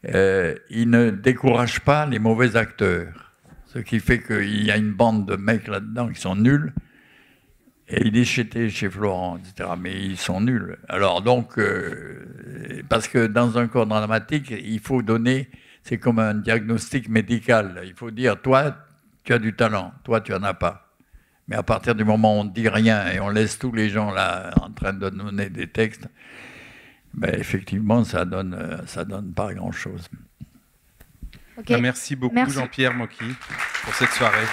il ne décourage pas les mauvais acteurs. Ce qui fait qu'il y a une bande de mecs là-dedans qui sont nuls. Et il est chez Florent, etc. Mais ils sont nuls. Alors donc, parce que dans un cours dramatique, il faut donner... C'est comme un diagnostic médical. Il faut dire, toi, tu as du talent, toi, tu n'en as pas. Mais à partir du moment où on ne dit rien et on laisse tous les gens là en train de donner des textes, ben, effectivement, ça donne pas grand-chose. Okay. Merci beaucoup, Jean-Pierre Mocky, pour cette soirée.